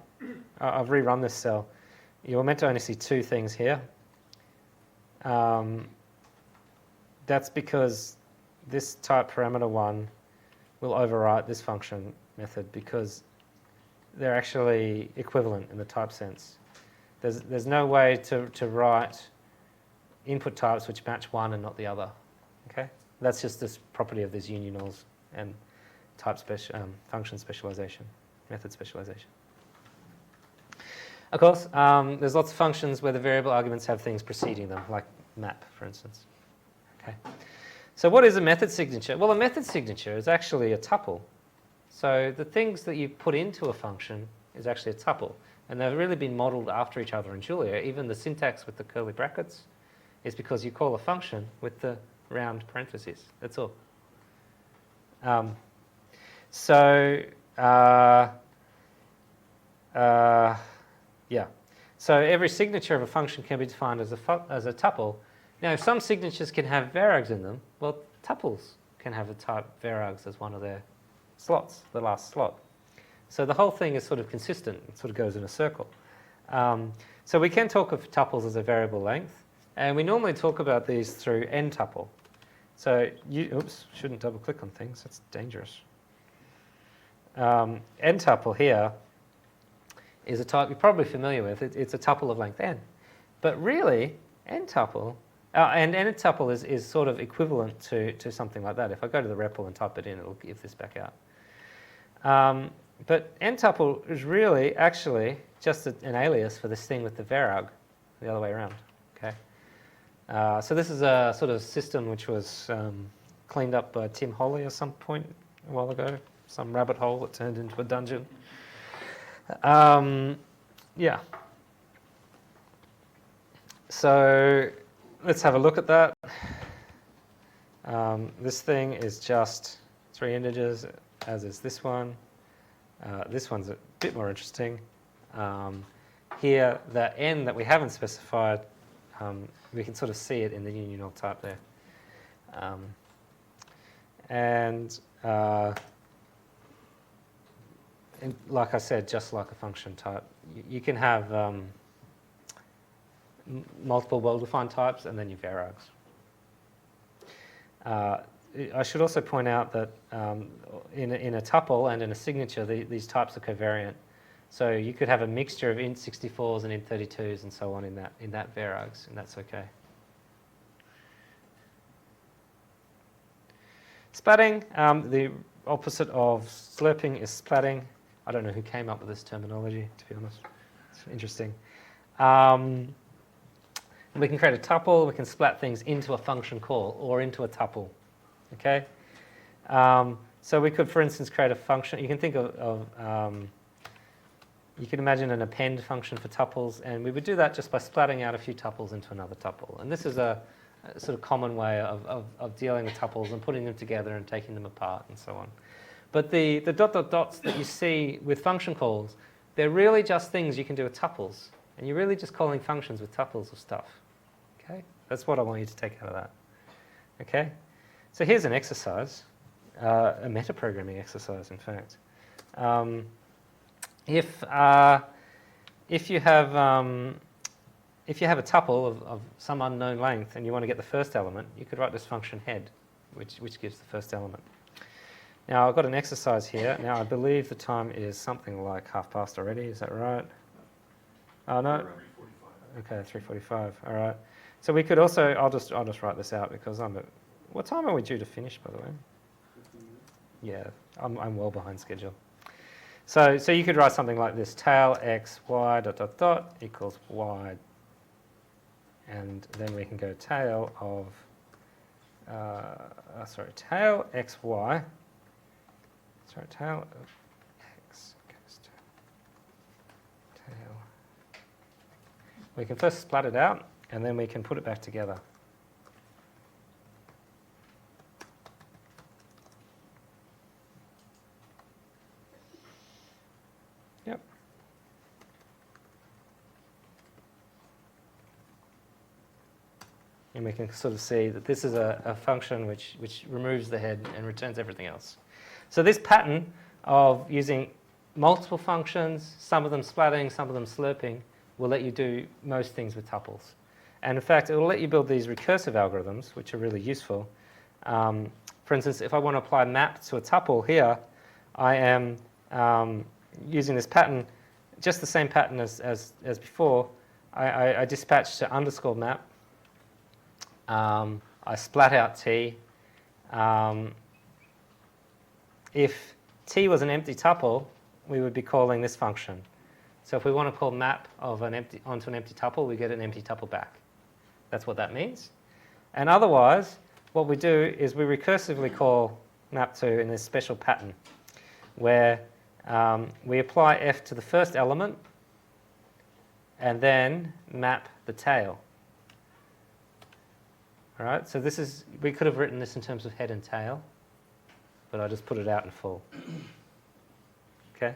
I've rerun this cell. You're meant to only see 2 things here. That's because this type parameter one will overwrite this function method because they're actually equivalent in the type sense. There's no way to write input types which match one and not the other. Okay, that's just this property of these unionals and type function specialization, method specialization. Of course, there's lots of functions where the variable arguments have things preceding them, like map, for instance. Okay. So what is a method signature? Well, a method signature is actually a tuple. So the things that you put into a function is actually a tuple. And they've really been modeled after each other in Julia. Even the syntax with the curly brackets is because you call a function with the round parentheses. That's all. Yeah. So every signature of a function can be defined as a tuple. Now, if some signatures can have varags in them, well, tuples can have a type varags as one of their slots, the last slot. So the whole thing is sort of consistent. It sort of goes in a circle. So we can talk of tuples as a variable length, and we normally talk about these through n tuple. So shouldn't double click on things. That's dangerous. N tuple here is a type you're probably familiar with. It's a tuple of length n. But really, n tuple, and n tuple is sort of equivalent to something like that. If I go to the REPL and type it in, it'll give this back out. But n tuple is really actually just an alias for this thing with the varag, the other way around. Okay. So this is a sort of system which was cleaned up by Tim Holly at some point a while ago, some rabbit hole that turned into a dungeon. Yeah. So let's have a look at that. This thing is just 3 integers, as is this one. This one's a bit more interesting. Here, the n that we haven't specified, we can sort of see it in the union of type there. And like I said, just like a function type, you can have multiple well-defined types and then your varags. I should also point out that in a tuple and in a signature, these types are covariant. So you could have a mixture of int64s and int32s and so on in that varags, and that's okay. Splatting, the opposite of slurping is splatting. I don't know who came up with this terminology, to be honest. It's interesting. We can create a tuple. We can splat things into a function call or into a tuple. Okay. So we could, for instance, create a function. You can think of you can imagine an append function for tuples, and we would do that just by splatting out a few tuples into another tuple. And this is a sort of common way of dealing with tuples and putting them together and taking them apart and so on. But the ... dots that you see with function calls, they're really just things you can do with tuples. And you're really just calling functions with tuples of stuff. Okay? That's what I want you to take out of that. Okay? So here's an exercise, a metaprogramming exercise, in fact. If you have a tuple of some unknown length and you want to get the first element, you could write this function head, which gives the first element. Now I've got an exercise here. Now I believe the time is something like past already. Is that right? Oh no. 3:45. Okay, 3:45. All right. So we could also. I'll just write this out because what time are we due to finish, by the way? 15 minutes. Yeah, I'm well behind schedule. So you could write something like this: tail x y ... equals y, and then we can go tail of tail x y. Sorry, tail of x goes to tail. We can first splat it out, and then we can put it back together. Yep. And we can sort of see that this is a function which removes the head and returns everything else. So this pattern of using multiple functions, some of them splatting, some of them slurping, will let you do most things with tuples. And in fact, it will let you build these recursive algorithms, which are really useful. For instance, if I want to apply map to a tuple here, I am using this pattern, just the same pattern as before. I dispatch to underscore map. I splat out t. If t was an empty tuple, we would be calling this function. So if we want to call map of onto an empty tuple, we get an empty tuple back. That's what that means. And otherwise, what we do is we recursively call map2 in this special pattern where we apply f to the first element and then map the tail. All right, so this is, we could have written this in terms of head and tail, but I just put it out in full. Okay,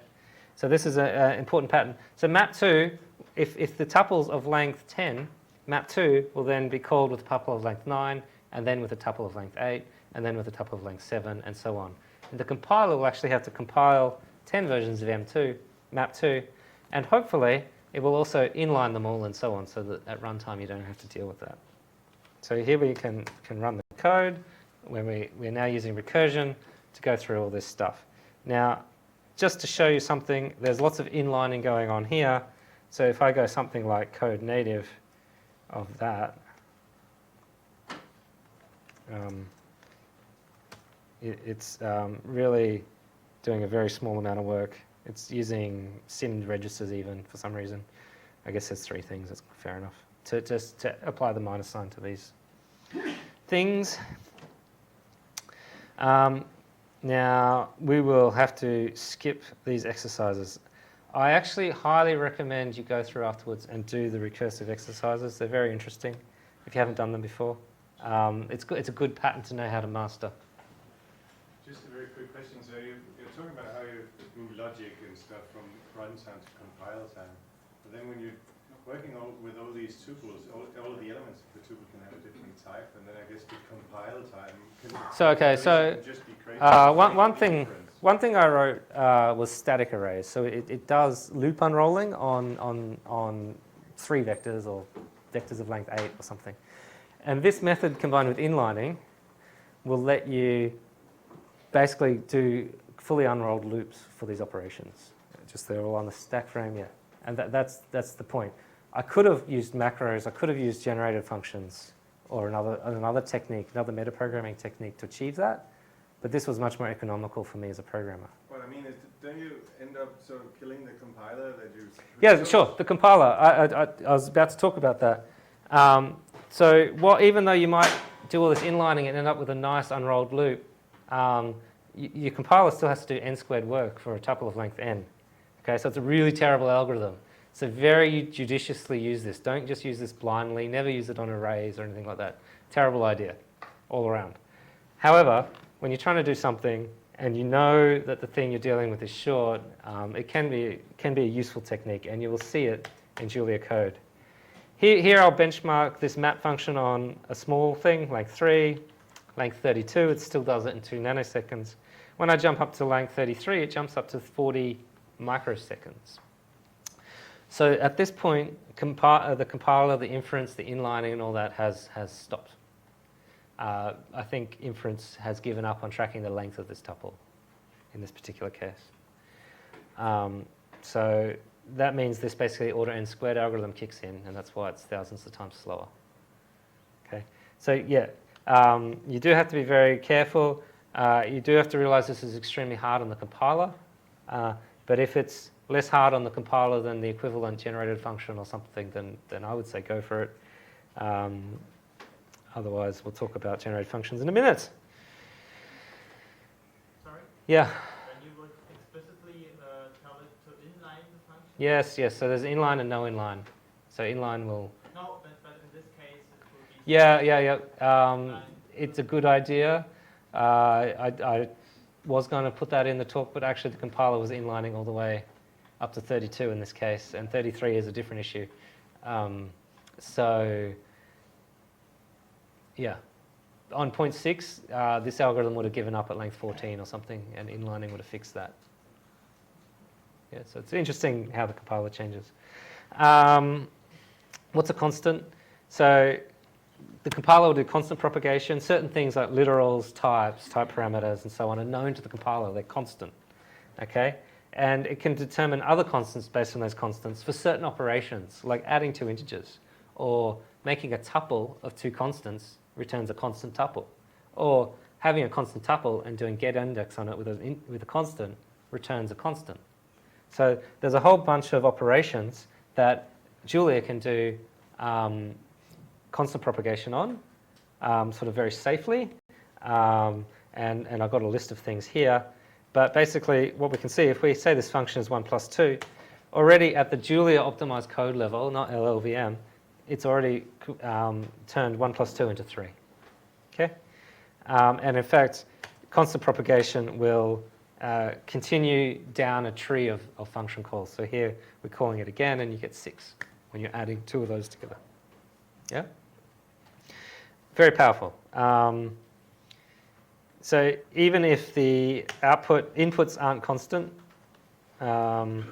so this is an important pattern. So map2, if the tuples of length 10, map2 will then be called with a tuple of length 9, and then with a tuple of length 8, and then with a tuple of length 7, and so on. And the compiler will actually have to compile 10 versions of M2, map2, and hopefully it will also inline them all and so on, so that at runtime you don't have to deal with that. So here we can run the code when we're now using recursion to go through all this stuff. Now, just to show you something, there's lots of inlining going on here. So if I go something like code native of that, it's really doing a very small amount of work. It's using SIMD registers even for some reason. I guess there's 3 things, that's fair enough. To apply the minus sign to these things. Now, we will have to skip these exercises. I actually highly recommend you go through afterwards and do the recursive exercises. They're very interesting if you haven't done them before. It's a good pattern to know how to master. Just a very quick question. So you're talking about how you move logic and stuff from runtime to compile time. But then when you're working with all these tuples, all of the elements of the tuple can have a different type, and then I guess the compile time can just be crazy. One thing I wrote was static arrays. So it does loop unrolling on 3 vectors or vectors of length 8 or something. And this method combined with inlining will let you basically do fully unrolled loops for these operations. Just they're all on the stack frame, yeah. And that's the point. I could have used macros, I could have used generated functions or another technique, another metaprogramming technique to achieve that, but this was much more economical for me as a programmer. What I mean is, don't you end up sort of killing the compiler that you... Yeah, sure, the compiler. I was about to talk about that. So even though you might do all this inlining and end up with a nice unrolled loop, your compiler still has to do n-squared work for a tuple of length n. Okay, so it's a really terrible algorithm. So very judiciously use this. Don't just use this blindly. Never use it on arrays or anything like that. Terrible idea all around. However, when you're trying to do something and you know that the thing you're dealing with is short, it can be a useful technique, and you will see it in Julia code. Here I'll benchmark this map function on a small thing, length 3, length 32. It still does it in 2 nanoseconds. When I jump up to length 33, it jumps up to 40 microseconds. So at this point, the compiler, the inference, the inlining, and all that has stopped. I think Inference has given up on tracking the length of this tuple in this particular case. So that means this basically order n-squared algorithm kicks in, and that's why it's thousands of times slower. Okay, so yeah, you do have to be very careful. You do have to realize this is extremely hard on the compiler, but if it's less hard on the compiler than the equivalent generated function or something, then I would say go for it. Otherwise, we'll talk about generated functions in a minute. Sorry? Yeah. And you would explicitly tell it to inline the function? Yes. So there's inline and no inline. So inline will... No, but in this case it will be... Yeah. It's a good idea. I was going to put that in the talk, but actually the compiler was inlining all the way up to 32 in this case, and 33 is a different issue. So, yeah. On point 6, this algorithm would have given up at length 14 or something, and inlining would have fixed that. Yeah, so it's interesting how the compiler changes. What's a constant? So the compiler will do constant propagation. Certain things like literals, types, type parameters, and so on are known to the compiler. They're constant. Okay? And it can determine other constants based on those constants for certain operations, like adding 2 integers, or making a tuple of 2 constants returns a constant tuple, or having a constant tuple and doing get index on it with a constant returns a constant. So there's a whole bunch of operations that Julia can do constant propagation on, sort of very safely, and I've got a list of things here. But basically, what we can see, if we say this function is 1 plus 2, already at the Julia optimized code level, not LLVM, it's already turned 1 plus 2 into 3. Okay? And in fact, constant propagation will continue down a tree of function calls. So here we're calling it again, and you get 6 when you're adding 2 of those together. Yeah? Very powerful. So even if the inputs aren't constant, I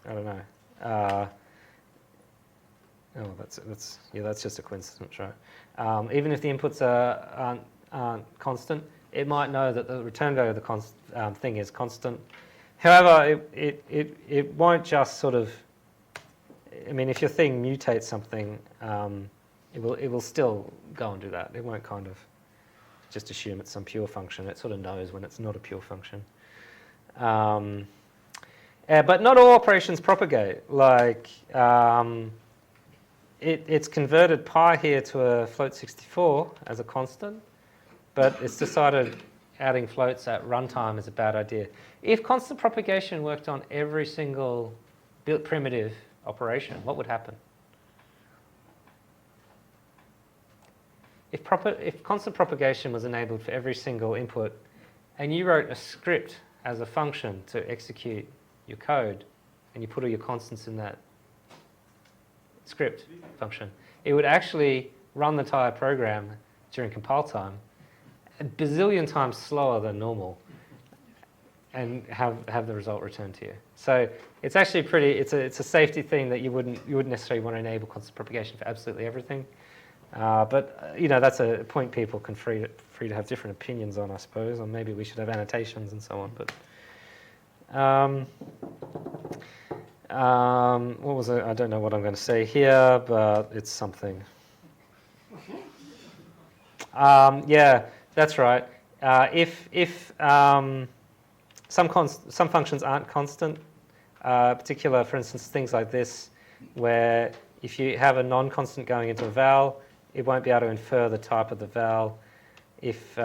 don't know. That's just a coincidence, right? Even if the inputs aren't constant, it might know that the return value of the thing is constant. However, it won't just sort of. I mean, if your thing mutates something, it will still go and do that. It won't kind of just assume it's some pure function. It sort of knows when it's not a pure function. But not all operations propagate. Like it's converted pi here to a float 64 as a constant, but it's decided adding floats at runtime is a bad idea. If constant propagation worked on every single built primitive operation, what would happen? If constant propagation was enabled for every single input, and you wrote a script as a function to execute your code, and you put all your constants in that script function, it would actually run the entire program during compile time a bazillion times slower than normal and have the result returned to you. So it's actually it's a safety thing that you wouldn't necessarily want to enable constant propagation for absolutely everything. But that's a point people can free to have different opinions on, I suppose, or maybe we should have annotations and so on. But what was it? I don't know what I'm going to say here, but it's something. Yeah, that's right. If some functions aren't constant, particular, for instance, things like this, where if you have a non-constant going into a val, it won't be able to infer the type of the val. If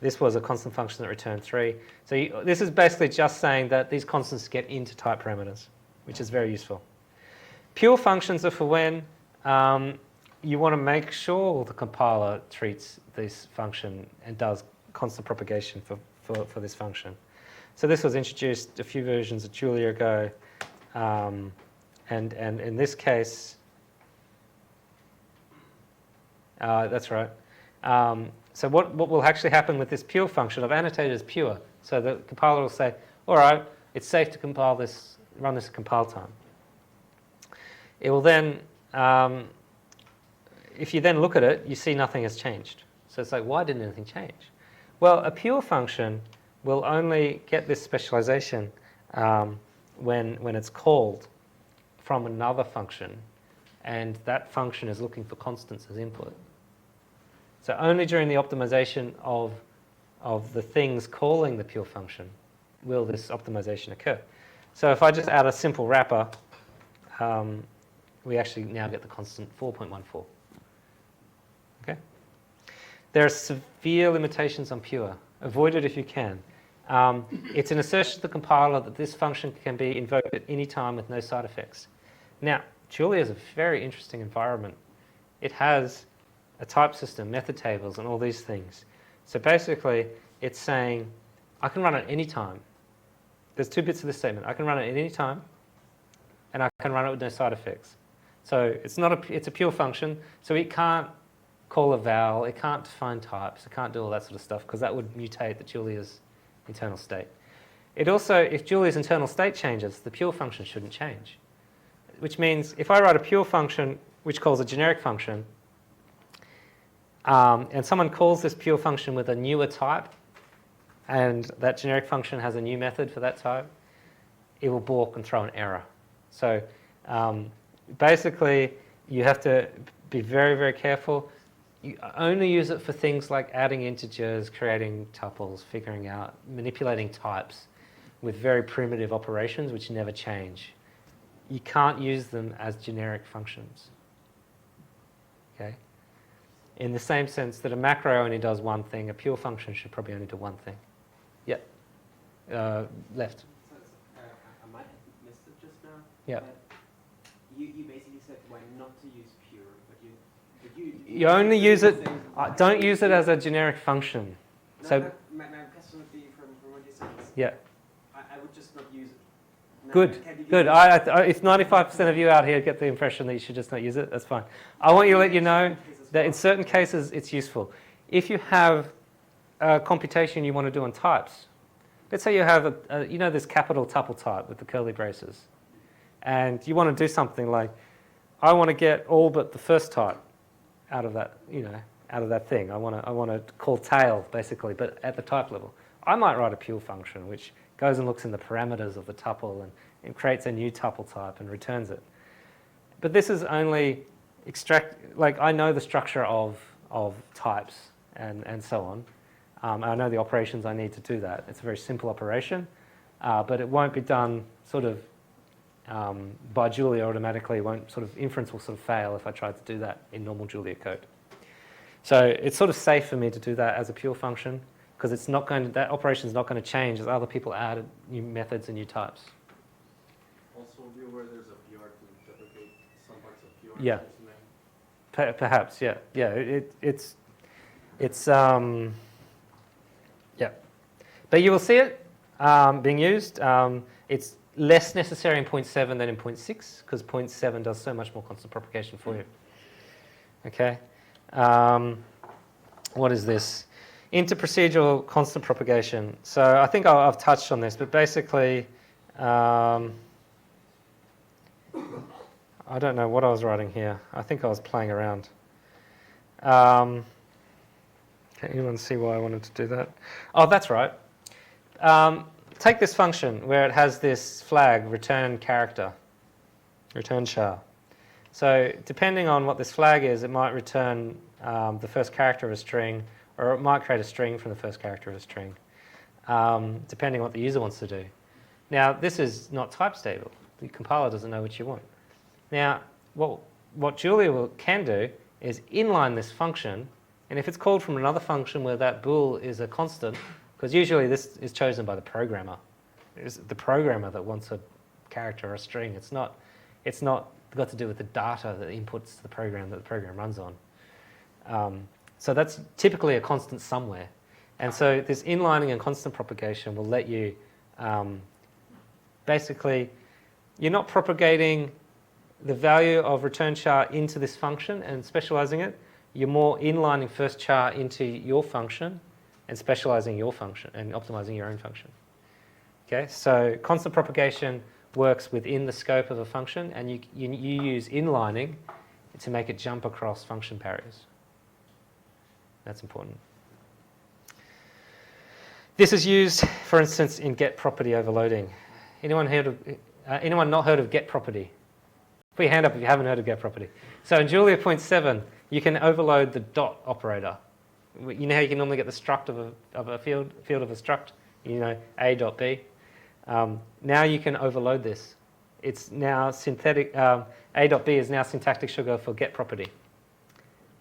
this was a constant function that returned 3. So this is basically just saying that these constants get into type parameters, which is very useful. Pure functions are for when you want to make sure the compiler treats this function and does constant propagation for this function. So this was introduced a few versions of Julia ago, and in this case, that's right. So what will actually happen with this pure function? I've annotated as pure, so the compiler will say, all right, it's safe to run this at compile time. It will then, if you then look at it, you see nothing has changed. So it's like, why didn't anything change? Well, a pure function will only get this specialization when it's called from another function, and that function is looking for constants as input. So only during the optimization of the things calling the pure function will this optimization occur. So if I just add a simple wrapper, we actually now get the constant 4.14. Okay? There are severe limitations on pure. Avoid it if you can. It's an assertion to the compiler that this function can be invoked at any time with no side effects. Now, Julia is a very interesting environment. It has a type system, method tables, and all these things. So basically, it's saying, I can run it any time. There's 2 bits of this statement. I can run it at any time, and I can run it with no side effects. So it's a pure function, so it can't call a val, it can't define types, it can't do all that sort of stuff, because that would mutate the Julia's internal state. It also, if Julia's internal state changes, the pure function shouldn't change. Which means if I write a pure function which calls a generic function, and someone calls this pure function with a newer type, and that generic function has a new method for that type, it will balk and throw an error. So basically, you have to be very, very careful. You only use it for things like adding integers, creating tuples, figuring out, manipulating types with very primitive operations which never change. You can't use them as generic functions. Okay? in the same sense that a macro only does one thing, a pure function should probably only do one thing. Yeah. Left. I might have missed it just now. Yeah. But you basically said why not to use pure, but you You only use it, saying- don't use it as a generic function. No, So, no, my question would be from what you said. is yeah. I would just not use it. No, Good, can you do good. that? If 95% of you out here get the impression that you should just not use it, that's fine. I want you to let you know that in certain cases it's useful. If you have a computation you want to do on types, let's say you have this capital tuple type with the curly braces, and you want to do something like, I want to get all but the first type out of that, out of that thing. I want to call tail basically, but at the type level. I might write a pure function which goes and looks in the parameters of the tuple and creates a new tuple type and returns it. But this is only I know the structure of types and so on. I know the operations I need to do that. It's a very simple operation, but it won't be done sort of by Julia automatically. Inference will sort of fail if I tried to do that in normal Julia code. So it's sort of safe for me to do that as a pure function because that operation is not going to change as other people add new methods and new types. Also be aware there's a PR to deprecate some parts of PR. Yeah. Perhaps, yeah. Yeah. But you will see it being used. It's less necessary in 0.7 than in 0.6 because 0.7 does so much more constant propagation for you. Okay. What is this? Interprocedural constant propagation. So I think I've touched on this, but basically, I don't know what I was writing here. I think I was playing around. Can anyone see why I wanted to do that? Oh, that's right. Take this function where it has this flag, return character, return char. So depending on what this flag is, it might return the first character of a string, or it might create a string from the first character of a string, depending on what the user wants to do. Now, this is not type stable. The compiler doesn't know what you want. Now, what Julia can do is inline this function, and if it's called from another function where that bool is a constant, because usually this is chosen by the programmer. It's the programmer that wants a character or a string. It's not got to do with the data that inputs to the program that the program runs on. So that's typically a constant somewhere. And so this inlining and constant propagation will let you, basically, you're not propagating the value of return char into this function and specializing it. You're more inlining first char into your function and specializing your function and optimizing your own function. Okay, so constant propagation works within the scope of a function, and you use inlining to make it jump across function barriers. That's important. This is used, for instance, in get property overloading. Anyone not heard of get property? Put your hand up if you haven't heard of get property. So in Julia 0.7, you can overload the dot operator. You know how you can normally get the struct of a field of a struct, A dot B. Now you can overload this. It's now synthetic. A dot B is now syntactic sugar for get property,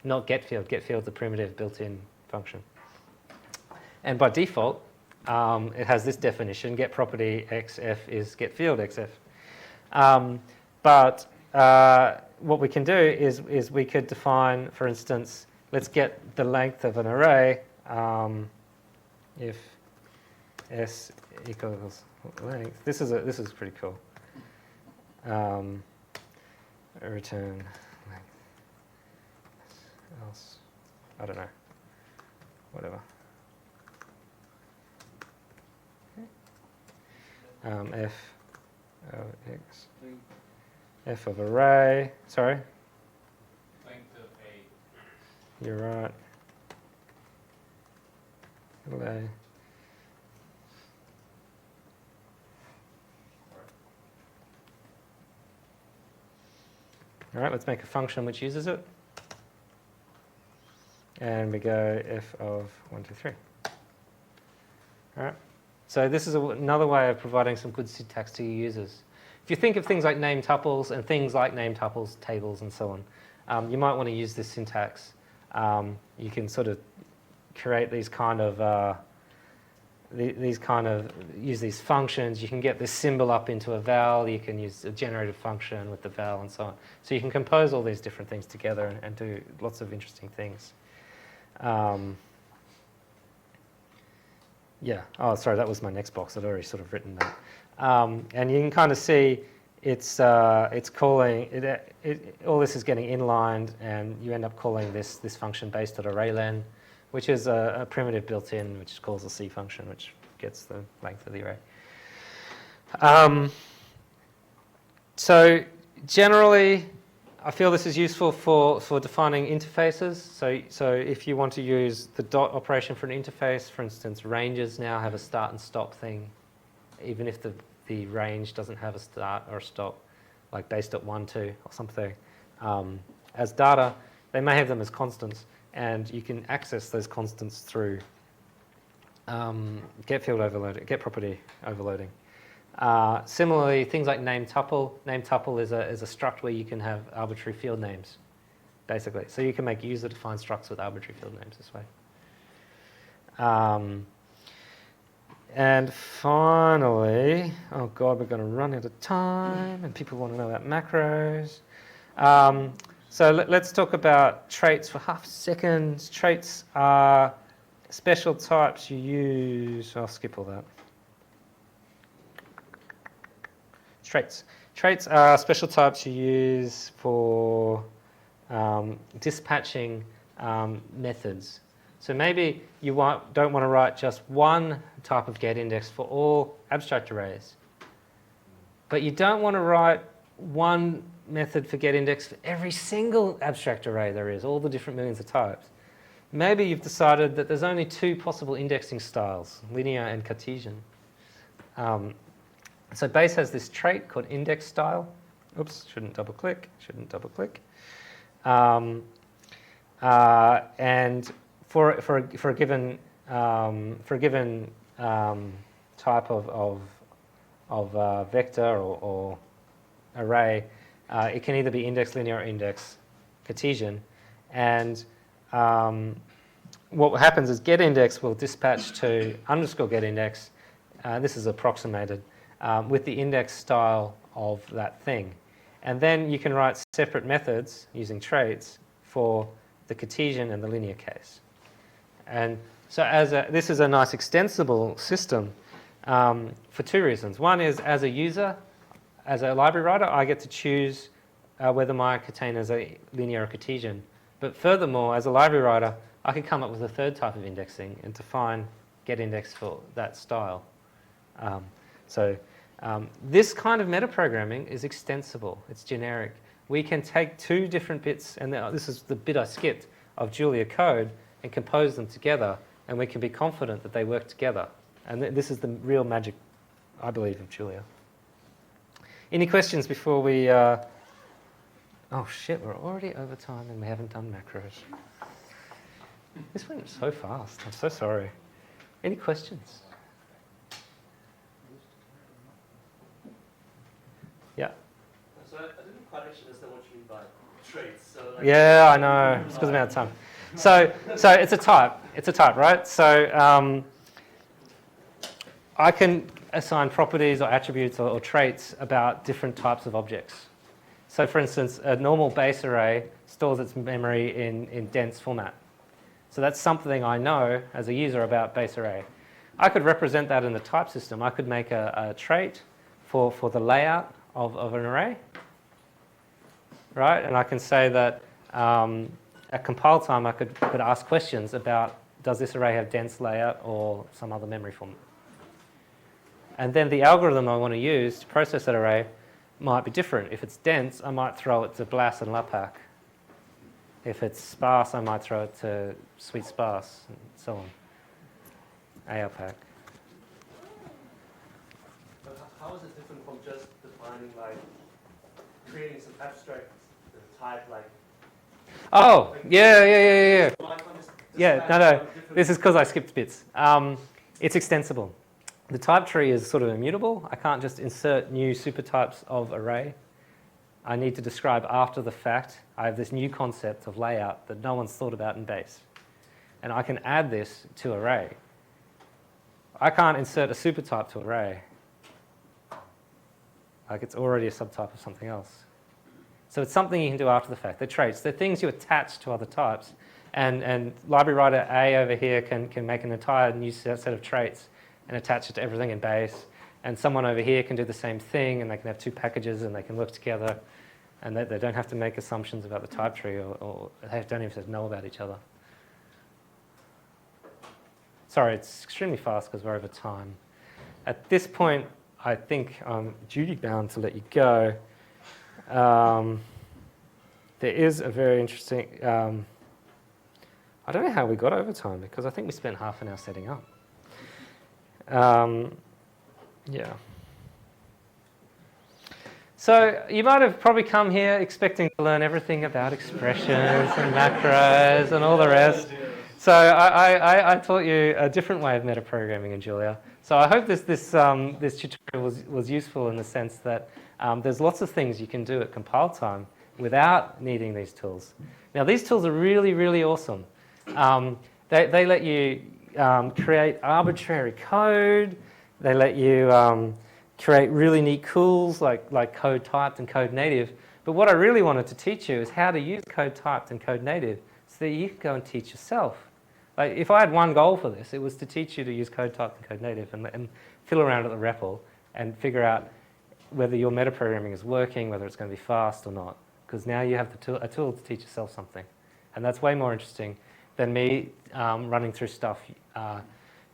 not get field. Get field's a primitive built-in function. And by default, it has this definition: get property xf is get field xf. But what we can do is we could define, for instance, let's get the length of an array if s equals length. This is pretty cool. Return length. Else, I don't know. Whatever. F of x. F of array. Sorry. Length of A. You're right. Array. All right, let's make a function which uses it. And we go f of 1, 2, 3. All right. So this is another way of providing some good syntax to your users. If you think of things like name tuples and things like name tuples, tables, and so on, you might want to use this syntax. You can sort of create these kind of use these functions. You can get this symbol up into a val. You can use a generative function with the val and so on. So you can compose all these different things together and do lots of interesting things. Yeah. Oh, sorry. That was my next box. I'd already sort of written that. And you can kind of see it's calling it. All this is getting inlined, and you end up calling this function base.arraylen, which is a primitive built-in, which calls a C function, which gets the length of the array. So generally, I feel this is useful for defining interfaces. So if you want to use the dot operation for an interface, for instance, ranges now have a start and stop thing, even if the range doesn't have a start or a stop, like base.12 or something. As data, they may have them as constants, and you can access those constants through get field overloading, get property overloading. Similarly, things like name tuple. Name tuple is a struct where you can have arbitrary field names, basically. So you can make user-defined structs with arbitrary field names this way. And finally, oh God, we're going to run out of time, and people want to know about macros. So let's talk about traits for half a second. Traits are special types you use. I'll skip all that. Traits. Traits are special types you use for dispatching methods. So maybe you don't want to write just one type of get index for all abstract arrays, but you don't want to write one method for get index for every single abstract array there is, all the different millions of types. Maybe you've decided that there's only two possible indexing styles, linear and Cartesian. So base has this trait called index style. Oops, shouldn't double click. And for a given type of vector or array, it can either be index linear or index Cartesian. And what happens is getIndex will dispatch to underscore getIndex. This is approximated with the index style of that thing. And then you can write separate methods using traits for the Cartesian and the linear case. And so this is a nice extensible system for two reasons. One is, as a user, as a library writer, I get to choose whether my container is a linear or Cartesian. But furthermore, as a library writer, I can come up with a third type of indexing and define getIndex for that style. This kind of metaprogramming is extensible. It's generic. We can take two different bits, and this is the bit I skipped, of Julia code, and compose them together, and we can be confident that they work together. And this is the real magic, I believe, of Julia. Any questions before we... Oh shit, we're already over time and we haven't done macros. This went so fast. I'm so sorry. Any questions? Yeah. So I didn't quite actually understand what you mean by traits. So like yeah, I know. It's because I'm out of time. So it's a type. It's a type, right? So I can assign properties or attributes or traits about different types of objects. So for instance, a normal base array stores its memory in dense format. So that's something I know as a user about base array. I could represent that in the type system. I could make a trait for the layout of an array, right? And I can say that at compile time I could ask questions about, does this array have dense layout or some other memory format? And then the algorithm I want to use to process that array might be different. If it's dense, I might throw it to BLAS and LAPACK. If it's sparse, I might throw it to sweet sparse, and so on. ALPACK. But how is it different from just defining, like, creating some abstract type, like... Oh, yeah. Like Yeah, no. This is because I skipped bits. It's extensible. The type tree is sort of immutable. I can't just insert new supertypes of array. I need to describe after the fact. I have this new concept of layout that no one's thought about in base. And I can add this to array. I can't insert a supertype to array. Like it's already a subtype of something else. So it's something you can do after the fact. They're traits. They're things you attach to other types. And library writer A over here can make an entire new set of traits and attach it to everything in base. And someone over here can do the same thing, and they can have two packages, and they can work together. And they don't have to make assumptions about the type tree, or they don't even have to know about each other. Sorry, it's extremely fast because we're over time. At this point, I think I'm duty-bound to let you go. There is a very interesting... I don't know how we got over time, because I think we spent half an hour setting up. Yeah. So you might have probably come here expecting to learn everything about expressions and macros and all the rest. So I taught you a different way of metaprogramming in Julia. So I hope this tutorial was useful in the sense that there's lots of things you can do at compile time without needing these tools. Now these tools are really, really awesome. They let you create arbitrary code. They let you create really neat tools like code typed and code native. But what I really wanted to teach you is how to use code typed and code native so that you can go and teach yourself. Like if I had one goal for this, it was to teach you to use code typed and code native and fiddle around at the REPL and figure out whether your metaprogramming is working, whether it's going to be fast or not. Because now you have a tool to teach yourself something. And that's way more interesting than me running through stuff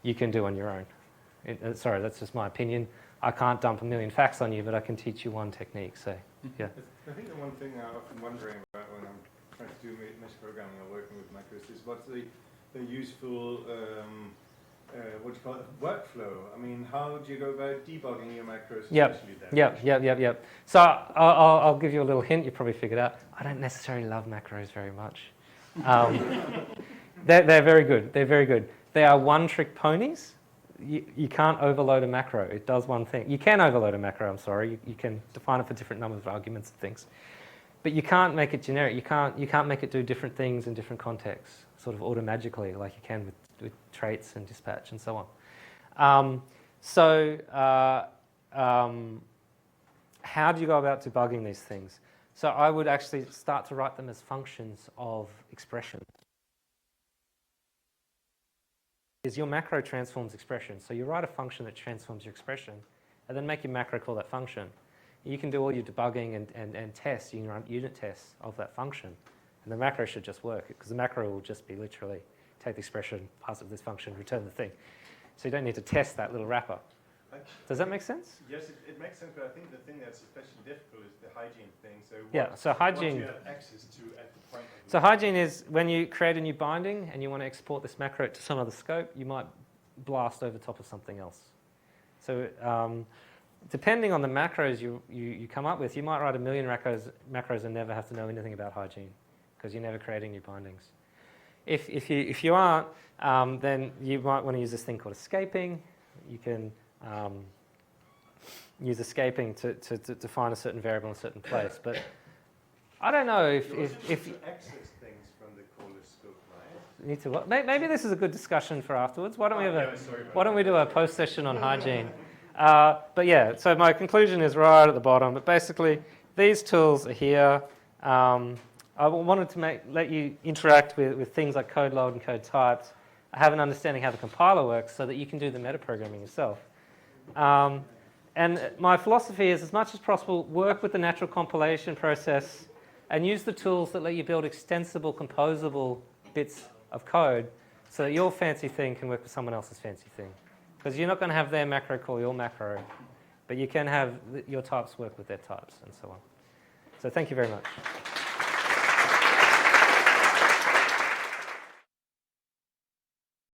you can do on your own. Sorry, that's just my opinion. I can't dump a million facts on you, but I can teach you one technique. So, yeah. I think the one thing I'm often wondering about when I'm trying to do metaprogramming or working with macros is what's the useful, what do you call it, workflow? I mean, how do you go about debugging your macros? Yep. So I'll give you a little hint. You probably figured out. I don't necessarily love macros very much. They're very good. They're very good. They are one-trick ponies. You can't overload a macro. It does one thing. You can overload a macro, I'm sorry. You can define it for different numbers of arguments and things. But you can't make it generic. You can't make it do different things in different contexts, sort of automagically, like you can with traits and dispatch and so on. How do you go about debugging these things? So I would actually start to write them as functions of expression. Is your macro transforms expression. So you write a function that transforms your expression, and then make your macro call that function. You can do all your debugging and tests. You can run unit tests of that function, and the macro should just work, because the macro will just be literally take the expression, pass it to this function, return the thing. So you don't need to test that little wrapper. Does that make sense? Yes, it makes sense, but I think the thing that's especially difficult is the hygiene thing. So so hygiene. What you have access to at the point of So hygiene is when you create a new binding and you want to export this macro to some other scope, you might blast over top of something else. So depending on the macros you come up with, you might write a million macros and never have to know anything about hygiene, because you're never creating new bindings. If you aren't, then you might want to use this thing called escaping. You can use escaping to define a certain variable in a certain place. But I don't know if access things from the caller scope, right? Need to what? Maybe this is a good discussion for afterwards. Why don't we do a post session on hygiene? But yeah, so my conclusion is right at the bottom. But basically, these tools are here. I wanted to let you interact with things like CodeLoad and code types. Have an understanding how the compiler works so that you can do the metaprogramming yourself. And my philosophy is, as much as possible, work with the natural compilation process and use the tools that let you build extensible, composable bits of code so that your fancy thing can work with someone else's fancy thing. Because you're not going to have their macro call your macro, but you can have your types work with their types and so on. So thank you very much.